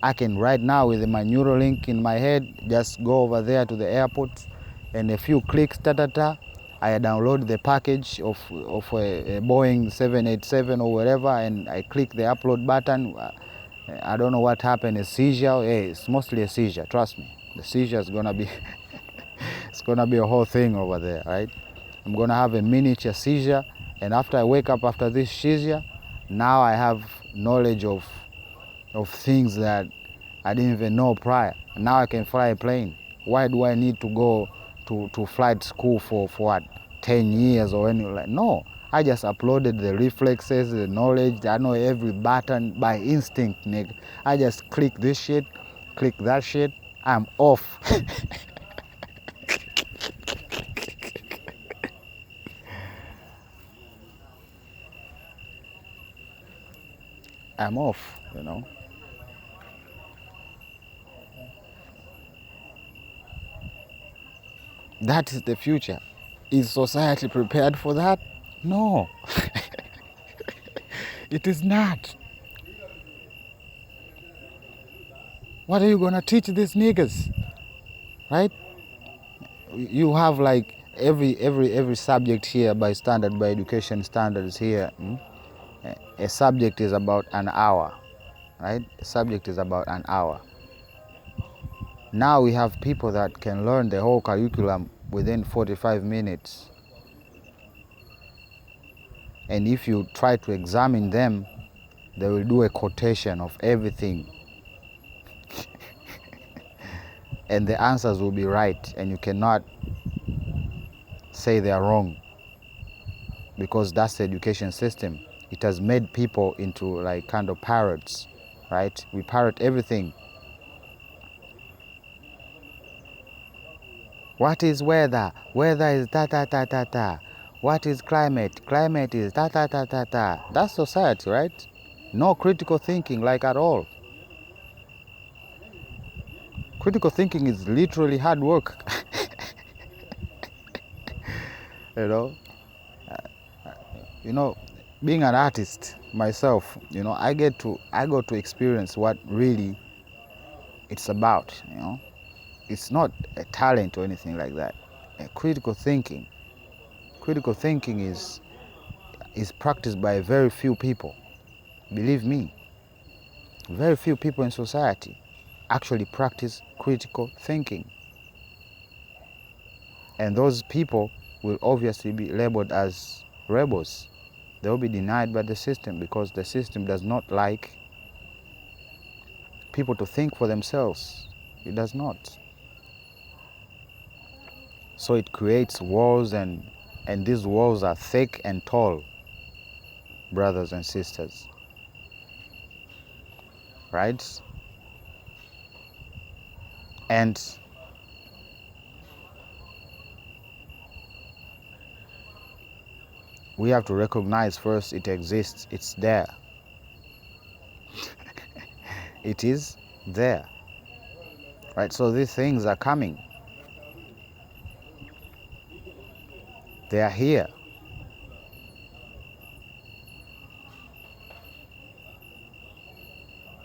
I can right now, with my Neuralink in my head, just go over there to the airport and a few clicks, I download the package of a Boeing 787 or whatever, and I click the upload button. I don't know what happened, a seizure. Hey, it's mostly a seizure, trust me. The seizure is gonna be, it's gonna be a whole thing over there, right? I'm gonna have a miniature seizure, and after I wake up after this seizure, now I have knowledge of things that I didn't even know prior. Now I can fly a plane. Why do I need to go to flight school for what, 10 years or anything? Like, no, I just uploaded the reflexes, the knowledge. I know every button by instinct, nigga. I just click this shit, click that shit, I'm off. I'm off, you know. That is the future. Is society prepared for that? No, it is not. What are you gonna teach these niggas, right? You have like every subject here by education standards here. A subject is about an hour, right? A subject is about an hour. Now we have people that can learn the whole curriculum within 45 minutes. And if you try to examine them, they will do a quotation of everything. And the answers will be right, and you cannot say they are wrong, because that's the education system. It has made people into like kind of parrots, right? We parrot everything. What is weather? Weather is ta. What is climate? Climate is ta. That's society, right? No critical thinking, like at all. Critical thinking is literally hard work. you know, you know, being an artist myself, I got to experience what really it's about. It's not a talent or anything like that. Critical thinking is practiced by very few people. Believe me, very few people in society actually practice critical thinking. And those people will obviously be labeled as rebels. They will be denied by the system, because the system does not like people to think for themselves. It does not. So it creates walls, and these walls are thick and tall, brothers and sisters. Right? And we have to recognize first it exists, it's there. It is there. Right? So these things are coming. They are here.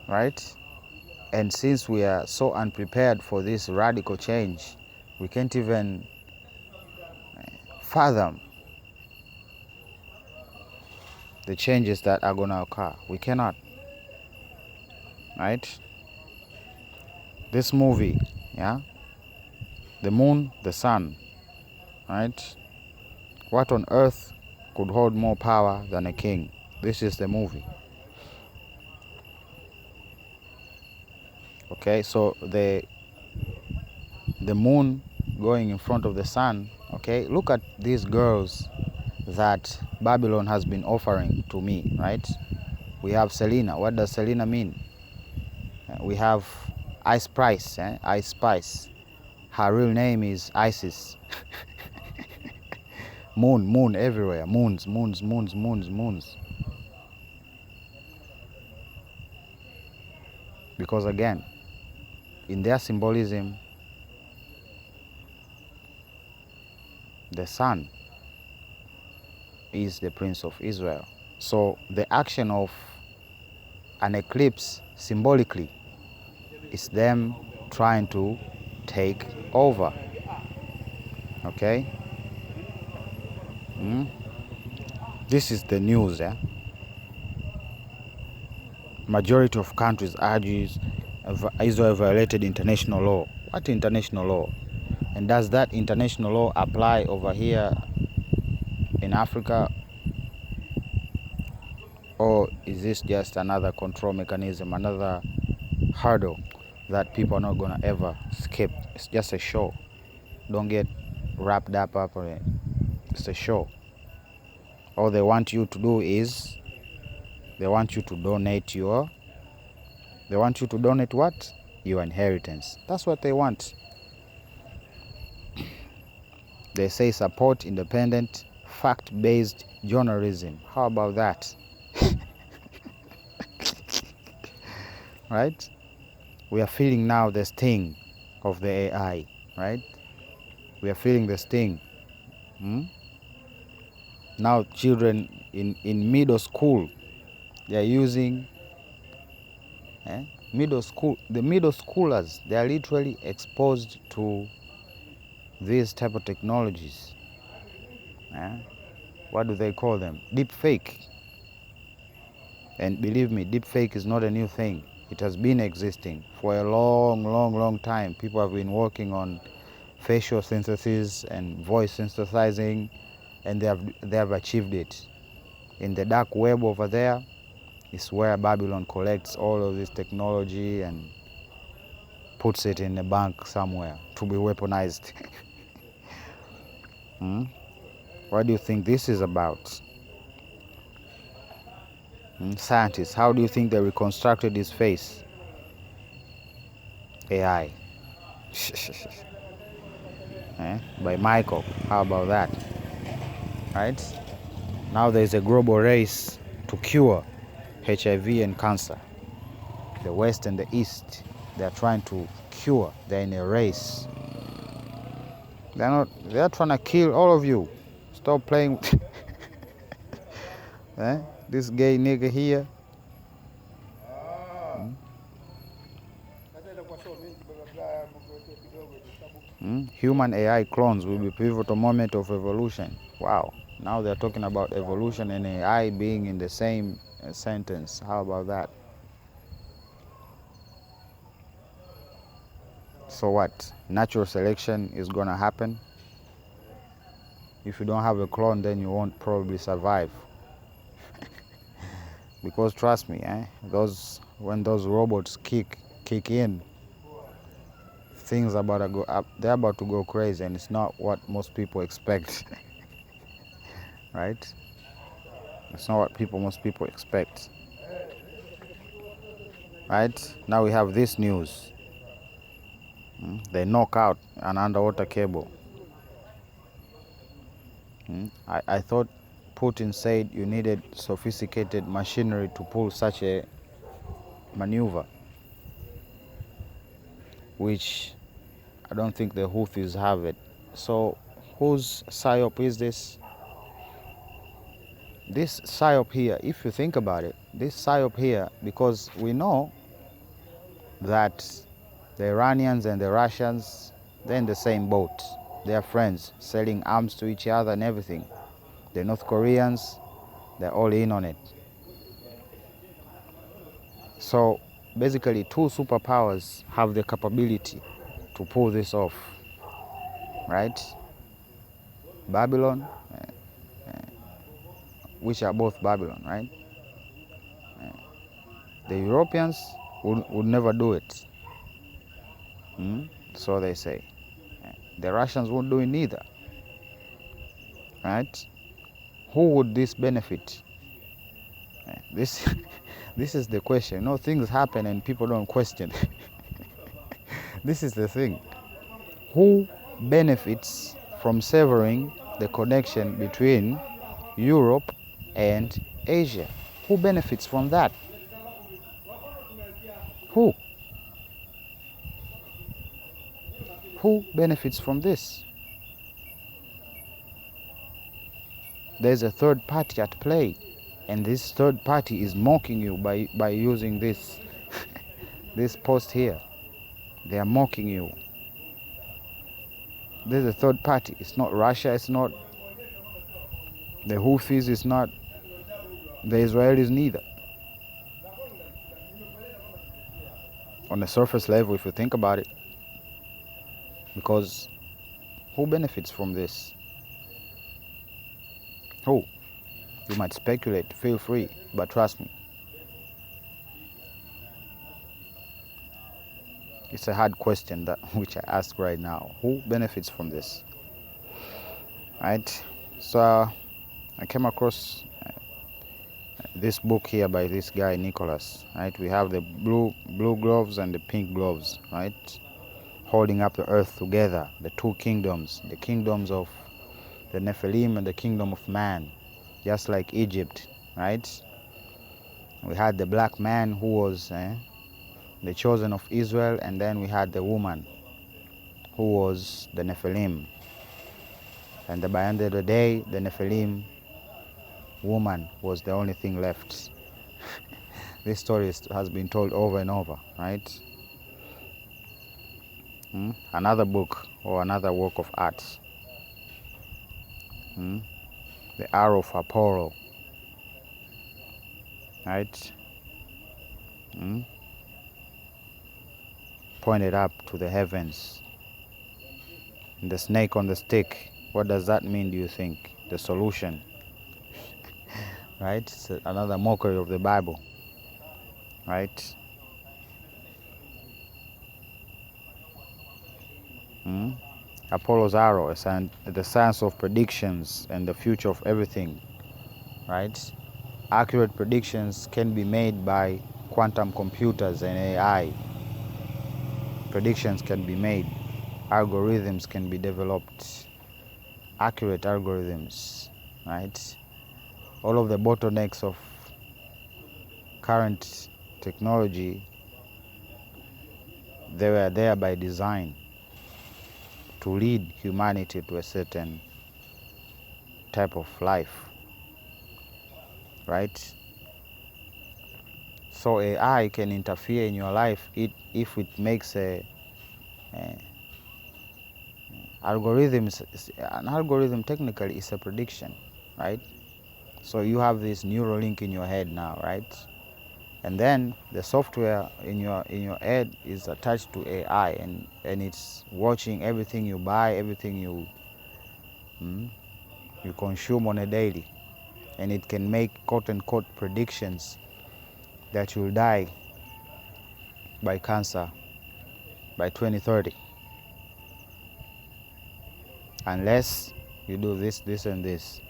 Right? And since we are so unprepared for this radical change, we can't even fathom the changes that are going to occur. We cannot. Right? This movie, yeah? The moon, the sun, right? What on earth could hold more power than a king? This is the movie. Okay, so the moon going in front of the sun, okay? Look at these girls that Babylon has been offering to me, right? We have Selena. What does Selena mean? We have Ice Spice, Ice Spice. Her real name is Isis. Moon everywhere. Moons. Because again, in their symbolism, the sun is the Prince of Israel. So the action of an eclipse symbolically is them trying to take over. Okay? This is the news. Majority of countries argues Israel violated international law. What international law? And does that international law apply over here in Africa? Or is this just another control mechanism, another hurdle that people are not going to ever skip? It's just a show. Don't get wrapped up in it. It's a show. All they want you to do is they want you to donate what? Your inheritance. That's what they want. They say support independent, fact-based journalism. How about that? Right? We are feeling now the sting of the AI, right? We are feeling the sting. Now children in middle school, they are using middle school. The middle schoolers, they are literally exposed to these type of technologies. What do they call them? Deep fake. And believe me, deep fake is not a new thing. It has been existing for a long time. People have been working on facial synthesis and voice synthesizing, and they have achieved it. In the dark web over there is where Babylon collects all of this technology and puts it in a bank somewhere to be weaponized. What do you think this is about? Scientists, how do you think they reconstructed his face? AI. By Michael. How about that? Right? Now there's a global race to cure HIV and cancer. The West and the East, they're trying to cure. They're in a race. They're trying to kill all of you. Stop playing. This gay nigga here. Human AI clones will be pivotal moment of evolution. Wow. Now they're talking about evolution and AI being in the same sentence. How about that? So what? Natural selection is gonna happen? If you don't have a clone, then you won't probably survive. Because trust me, when those robots kick in, things are about to go up. They're about to go crazy, and it's not what most people expect. Right? It's not what most people expect. Right? Now we have this news. They knock out an underwater cable. I thought Putin said you needed sophisticated machinery to pull such a maneuver, which I don't think the Houthis have it. So whose psyop is this? This psyop here, if you think about it, this psyop here, because we know that the Iranians and the Russians, they're in the same boat. They're friends, selling arms to each other and everything. The North Koreans, they're all in on it. So basically, two superpowers have the capability to pull this off, right? Babylon, which are both Babylon, right? The Europeans would never do it. So they say. The Russians won't do it neither, right? Who would this benefit? This is the question. Things happen and people don't question. This is the thing. Who benefits from severing the connection between Europe and Asia? Who benefits from that? Who? Who benefits from this? There's a third party at play, and this third party is mocking you by using this this post here. They are mocking you. There's a third party. It's not Russia, it's not the Houthis, it's not the Israelis neither. On the surface level, if you think about it, because who benefits from this? Who? You might speculate, feel free, but trust me, it's a hard question that which I ask right now. Who benefits from this? Right? So I came across this book here by this guy Nicholas. Right? We have the blue gloves and the pink gloves, right? Holding up the earth together, the two kingdoms, the kingdoms of the Nephilim and the kingdom of man, just like Egypt, right? We had the black man who was the chosen of Israel, and then we had the woman who was the Nephilim. And by the end of the day, the Nephilim woman was the only thing left. This story has been told over and over, right? Another book or another work of art. The arrow of Apollo, right? Pointed up to the heavens. And the snake on the stick, what does that mean, do you think? The solution, right? It's another mockery of the Bible, right? Apollo's arrow, the science of predictions and the future of everything, right? Accurate predictions can be made by quantum computers and AI. Predictions can be made. Algorithms can be developed. Accurate algorithms, right? All of the bottlenecks of current technology, they were there by design to lead humanity to a certain type of life, right? So AI can interfere in your life if it makes an algorithm technically is a prediction, right? So you have this neural link in your head now, right? And then the software in your head is attached to AI, and it's watching everything you buy, everything you consume on a daily, and it can make quote unquote predictions that you'll die by cancer by 2030 unless you do this, this, and this.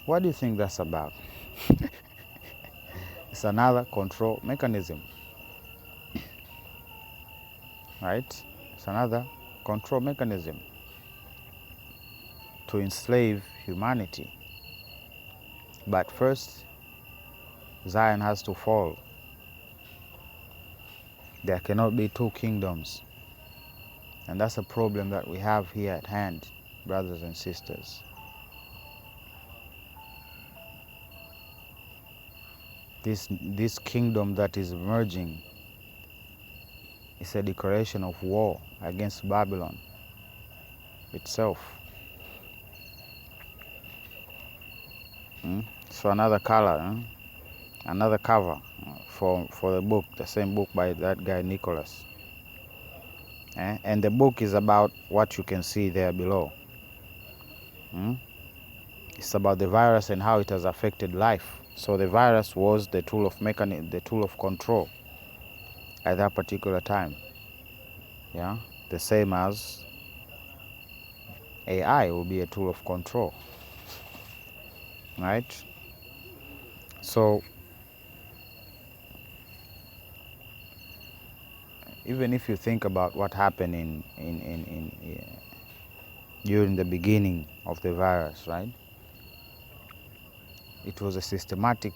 What do you think that's about? It's another control mechanism, right? It's another control mechanism to enslave humanity. But first, Zion has to fall. There cannot be two kingdoms. And that's a problem that we have here at hand, brothers and sisters. This kingdom that is emerging is a declaration of war against Babylon itself. So another color, another cover for the book, the same book by that guy Nicholas. And the book is about what you can see there below. It's about the virus and how it has affected life. So the virus was the tool of the tool of control at that particular time. Yeah, the same as AI will be a tool of control, right? So even if you think about what happened during the beginning of the virus, right? It was a systematic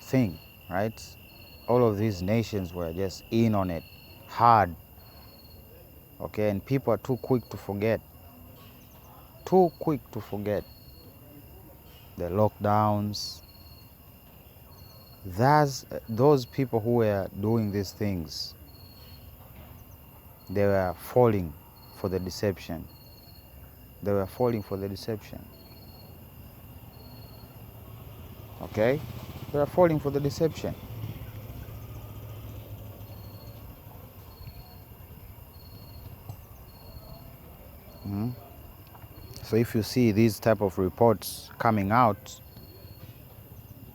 thing, right? All of these nations were just in on it hard, Okay, and people are too quick to forget. Too quick to forget the lockdowns. Those people who were doing these things, they were falling for the deception. They were falling for the deception. Okay? They were falling for the deception. So if you see these type of reports coming out,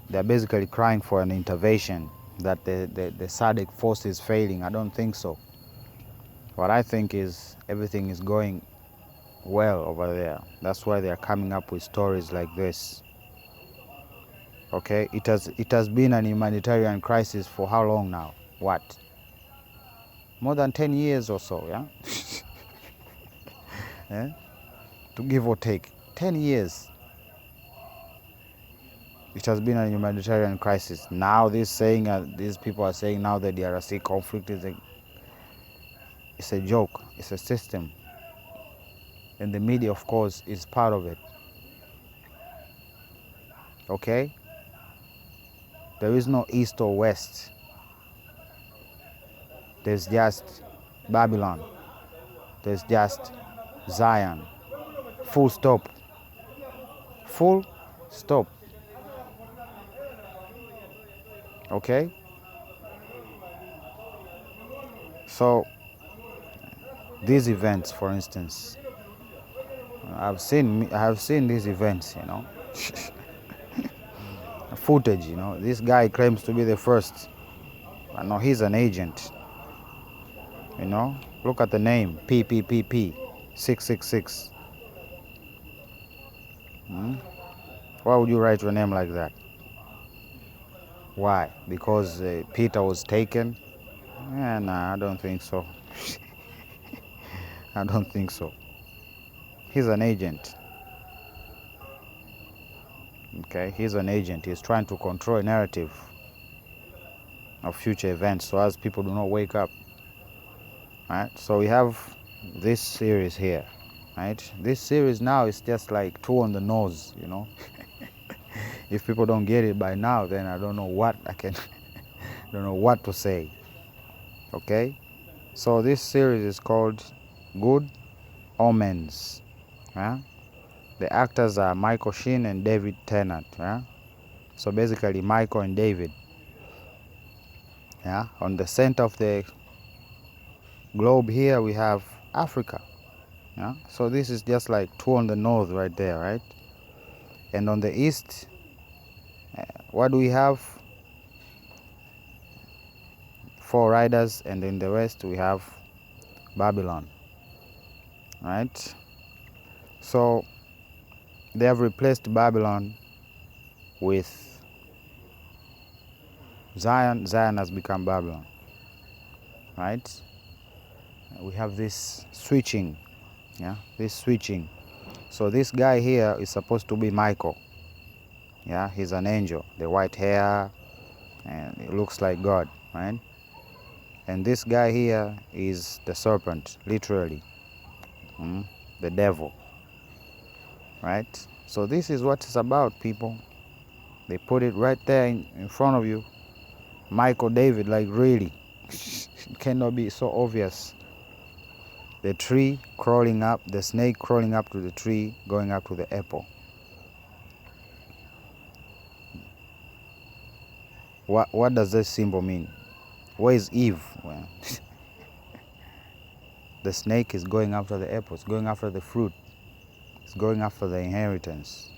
they're basically crying for an intervention, that the SADC force is failing. I don't think so. What I think is everything is going well over there. That's why they're coming up with stories like this. Okay, it has been an humanitarian crisis for how long now? What? More than 10 years or so, yeah? Yeah? To give or take. 10 years. It has been a humanitarian crisis. Now these people are saying now the DRC conflict is it's a joke. It's a system. And the media, of course, is part of it. Okay? There is no east or west. There's just Babylon. There's just Zion. Full stop. Full stop. Okay? So, these events, for instance, I have seen these events, footage, This guy claims to be the first. I know he's an agent, Look at the name, PPPP, 666. Why would you write your name like that? Why? Because Peter was taken? Nah, I don't think so. I don't think so. He's an agent. Okay, he's an agent. He's trying to control a narrative of future events so as people do not wake up. Right? So we have this series here. Right? This series now is just like two on the nose, If people don't get it by now, then I don't know what I don't know what to say. Okay? So this series is called Good Omens. Yeah? The actors are Michael Sheen and David Tennant. Yeah? So basically Michael and David. Yeah? On the center of the globe here we have Africa. Yeah? So this is just like two on the north right there, right? And on the east, what do we have? 4 riders, and in the west we have Babylon. Right? So they have replaced Babylon with Zion. Zion has become Babylon. Right? We have this switching. Yeah, this switching. So this guy here is supposed to be Michael. Yeah, he's an angel. The white hair, and it looks like God, right? And this guy here is the serpent, literally, the devil, right? So this is what it's about, people. They put it right there in front of you. Michael, David, like really, it cannot be so obvious. The tree crawling up, the snake crawling up to the tree, going up to the apple. What does this symbol mean? Where is Eve? Well, the snake is going after the apple, it's going after the fruit, it's going after the inheritance.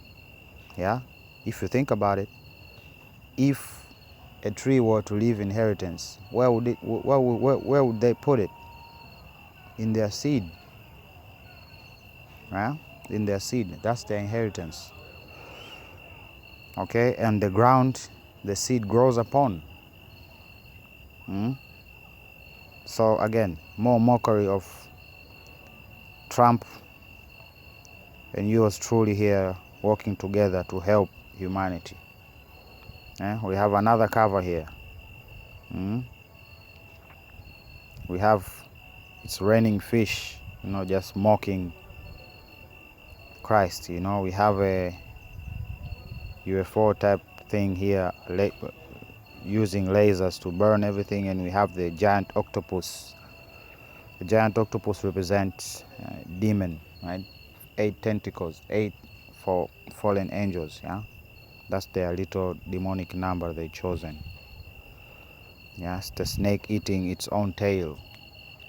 Yeah? If you think about it, if a tree were to leave inheritance, where would they put it? In their seed. Right? In their seed. That's their inheritance. Okay? And the ground the seed grows upon. So again, more mockery of Trump and yours truly here working together to help humanity. We have another cover here. We have it's raining fish, just mocking Christ. We have a UFO type thing here, using lasers to burn everything, and we have the giant octopus. The giant octopus represents demon, right? 8 tentacles, 8 for fallen angels, yeah? That's their little demonic number they chosen. Yes, the snake eating its own tail,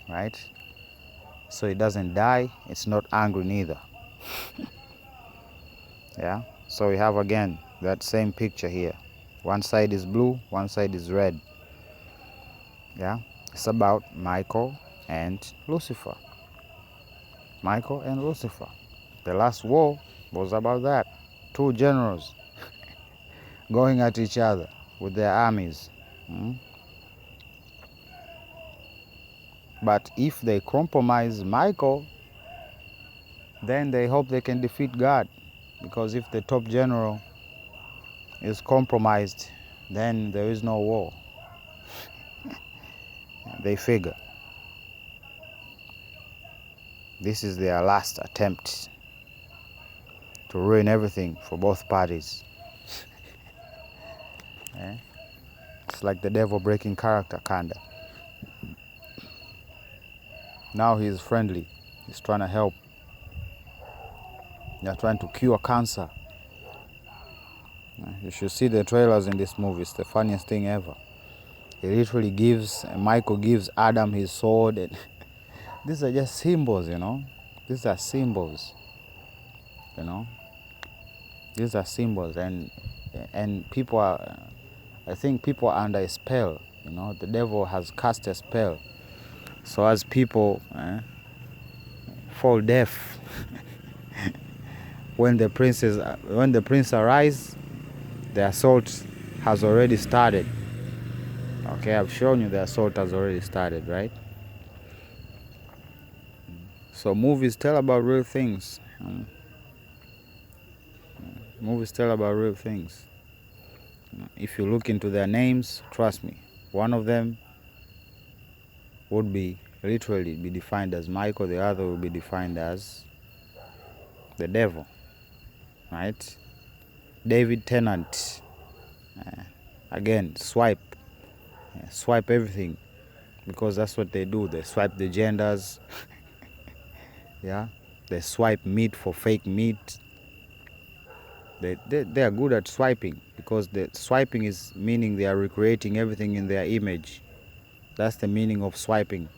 right? So it doesn't die, it's not angry neither. Yeah, so we have again that same picture here. One side is blue, one side is red. Yeah, it's about Michael and Lucifer. Michael and Lucifer. The last war was about that. Two generals going at each other with their armies. But if they compromise Michael, then they hope they can defeat God. Because if the top general is compromised, then there is no war. They figure this is their last attempt to ruin everything for both parties. It's like the devil breaking character, kinda. Now he's friendly. He's trying to help. They're trying to cure cancer. You should see the trailers in this movie. It's the funniest thing ever. He literally Michael gives Adam his sword. And these are just symbols, These are symbols, These are symbols. And people are, I think people are under a spell, The devil has cast a spell. So as people fall deaf, when the prince arrives, the assault has already started. Okay, I've shown you the assault has already started, right? So movies tell about real things. Movies tell about real things. If you look into their names, trust me, one of them would literally be defined as Michael, the other will be defined as the devil, right? David Tennant, again, swipe everything, because that's what they do. They swipe the genders. Yeah, they swipe meat for fake meat. They are good at swiping, because the swiping is meaning they are recreating everything in their image. That's the meaning of swiping.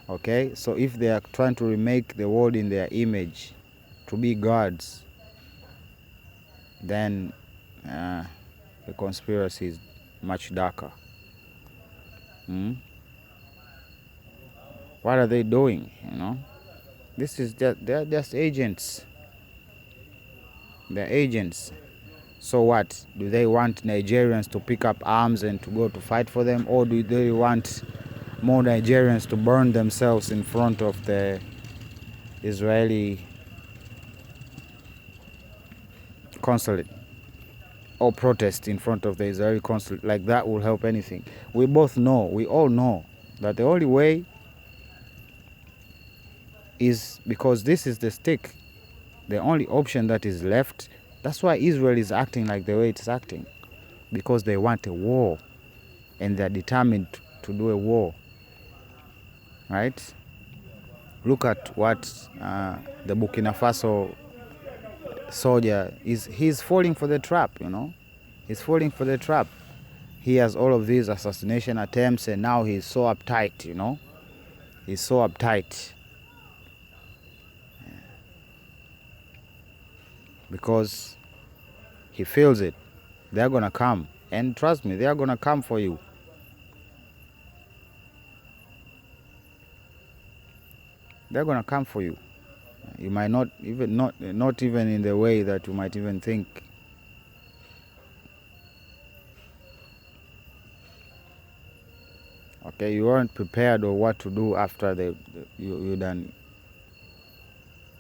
Okay, so if they are trying to remake the world in their image to be gods, then the conspiracy is much darker. What are they doing? This is they're just agents. They're agents. So what? Do they want Nigerians to pick up arms and to go to fight for them, or do they want more Nigerians to burn themselves in front of the Israeli consulate, or protest in front of the Israeli consulate? Like that will help anything. We all know that the only way is, because this is the stick, the only option that is left. That's why Israel is acting like the way it's acting, because they want a war and they're determined to do a war, right? Look at what the Burkina Faso soldier he's falling for the trap, He's falling for the trap. He has all of these assassination attempts, and now he's so uptight, He's so uptight. Because he feels it. They're going to come. And trust me, they are going to come for you. They're going to come for you. You might not even in the way that you might even think. Okay, you weren't prepared or what to do after you done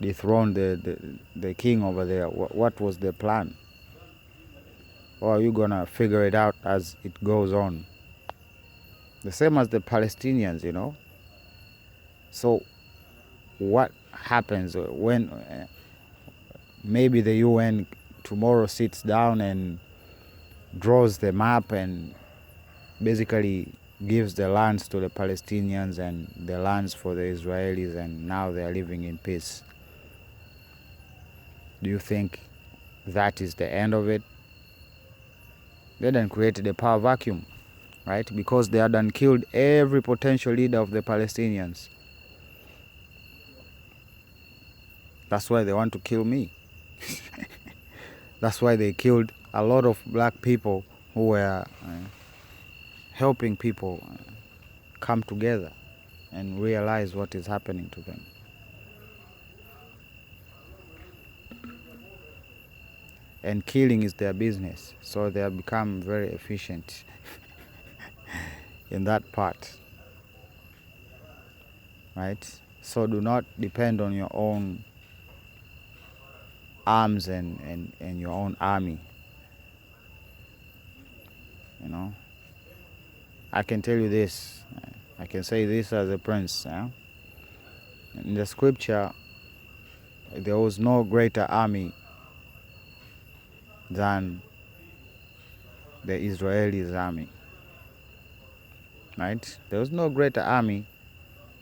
dethroned the king over there. What was the plan? Or are you going to figure it out as it goes on? The same as the Palestinians, So what happens when maybe the UN tomorrow sits down and draws the map and basically gives the lands to the Palestinians and the lands for the Israelis, and now they are living in peace? Do you think that is the end of it? They then created a power vacuum, right? Because they had done killed every potential leader of the Palestinians. That's why they want to kill me. That's why they killed a lot of black people who were helping people come together and realize what is happening to them. And killing is their business, so they have become very efficient in that part, right? So do not depend on your own arms and your own army. You know, I can tell you this, I can say this as a prince. In the scripture, there was no greater army than the Israelis' army, right? There was no greater army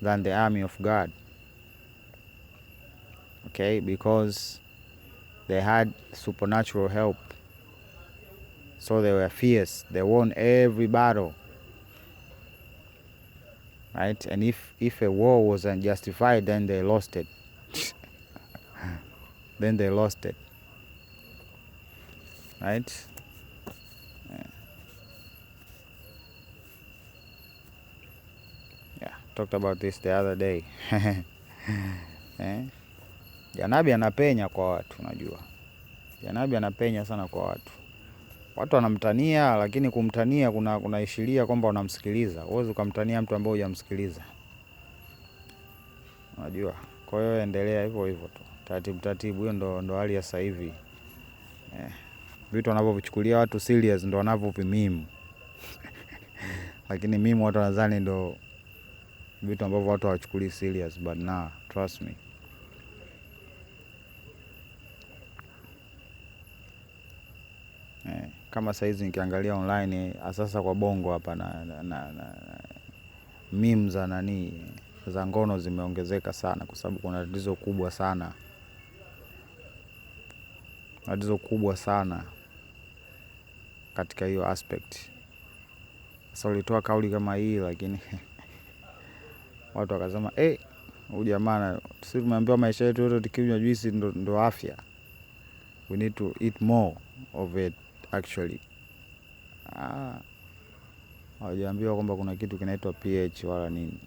than the army of God, okay? Because they had supernatural help, so they were fierce. They won every battle, right? And if a war was unjustified, then they lost it. Then they lost it, right? Yeah, talked about this the other day. Janabi anapenya kwa watu, unajua. Janabi anapenya sana kwa watu. Watu wanamtania, lakini kumtania kunaishiria kwamba unamsikiliza. Huwezi ukamtania mtu ambaye hujamsikiliza. Unajua. Kwa hiyo endelea hivyo hivyo tu. Taratibu hiyo ndo hali ya sasa hivi. Vitu wanavyovichukulia watu serious ndo wanavyovimimu. Lakini mimi watu wanadhani ndo vitu ambavyo watu hawachukuli serious, but nah, trust me. Kama saizi nikiangalia online sasa kwa bongo hapa na memes za nani za ngono zimeongezeka sana, kwa sababu kuna tatizo kubwa sana. Tatizo kubwa sana katika hiyo aspect. Sasa ulitoa kauli kama hii, lakini watu wakasema huyu jamaa, sisi tumeambiwa maisha yetu yote tukinywa juisi ndo afya. We need to eat more of it actually. Hawajaambiwa kwamba kuna kitu kinaitwa pH wala nini.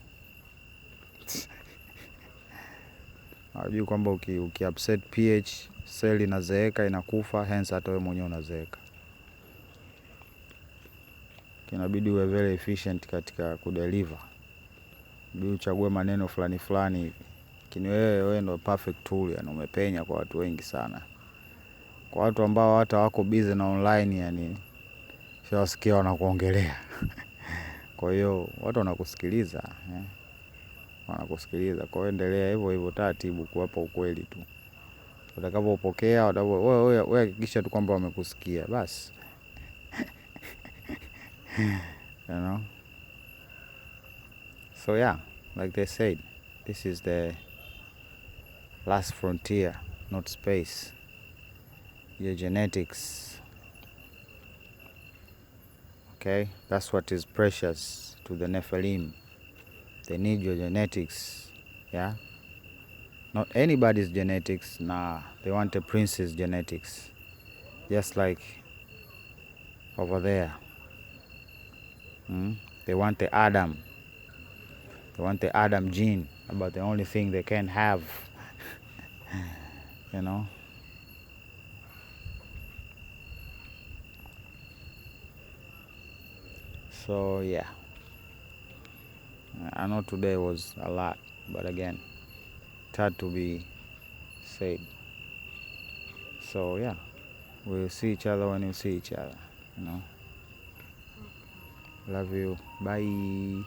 Hawajui kwamba ukiupset pH cell inazeeka, inakufa, hence hata wewe mwenyewe unazeeka. Inabidi uwe very efficient katika kudeliver. Inabidi uchague maneno fulani fulani hivi. Lakini wewe ndo perfect tool, yani umepenya kwa watu wengi sana. Kwa watu ambao hata wako busy na online, yani siwasikia wanakuongelea. Kwa hiyo watu wanakusikiliza, wanakusikiliza. Kwa hiyo endelea hivyo hivyo taratibu kuwapa ukweli tu. Utakapopokea wewe hakikisha tu kwamba wamekusikia basi. You know? So yeah, like they said, this is the last frontier, not space. Your genetics. Okay? That's what is precious to the Nephilim. They need your genetics. Yeah? Not anybody's genetics. Nah, they want a prince's genetics. Just like over there. They want the Adam. They want the Adam gene. But the only thing they can have. You know? So yeah. I know today was a lot. But again, it had to be said. So yeah. We'll see each other when we see each other. You know? Love you. Bye.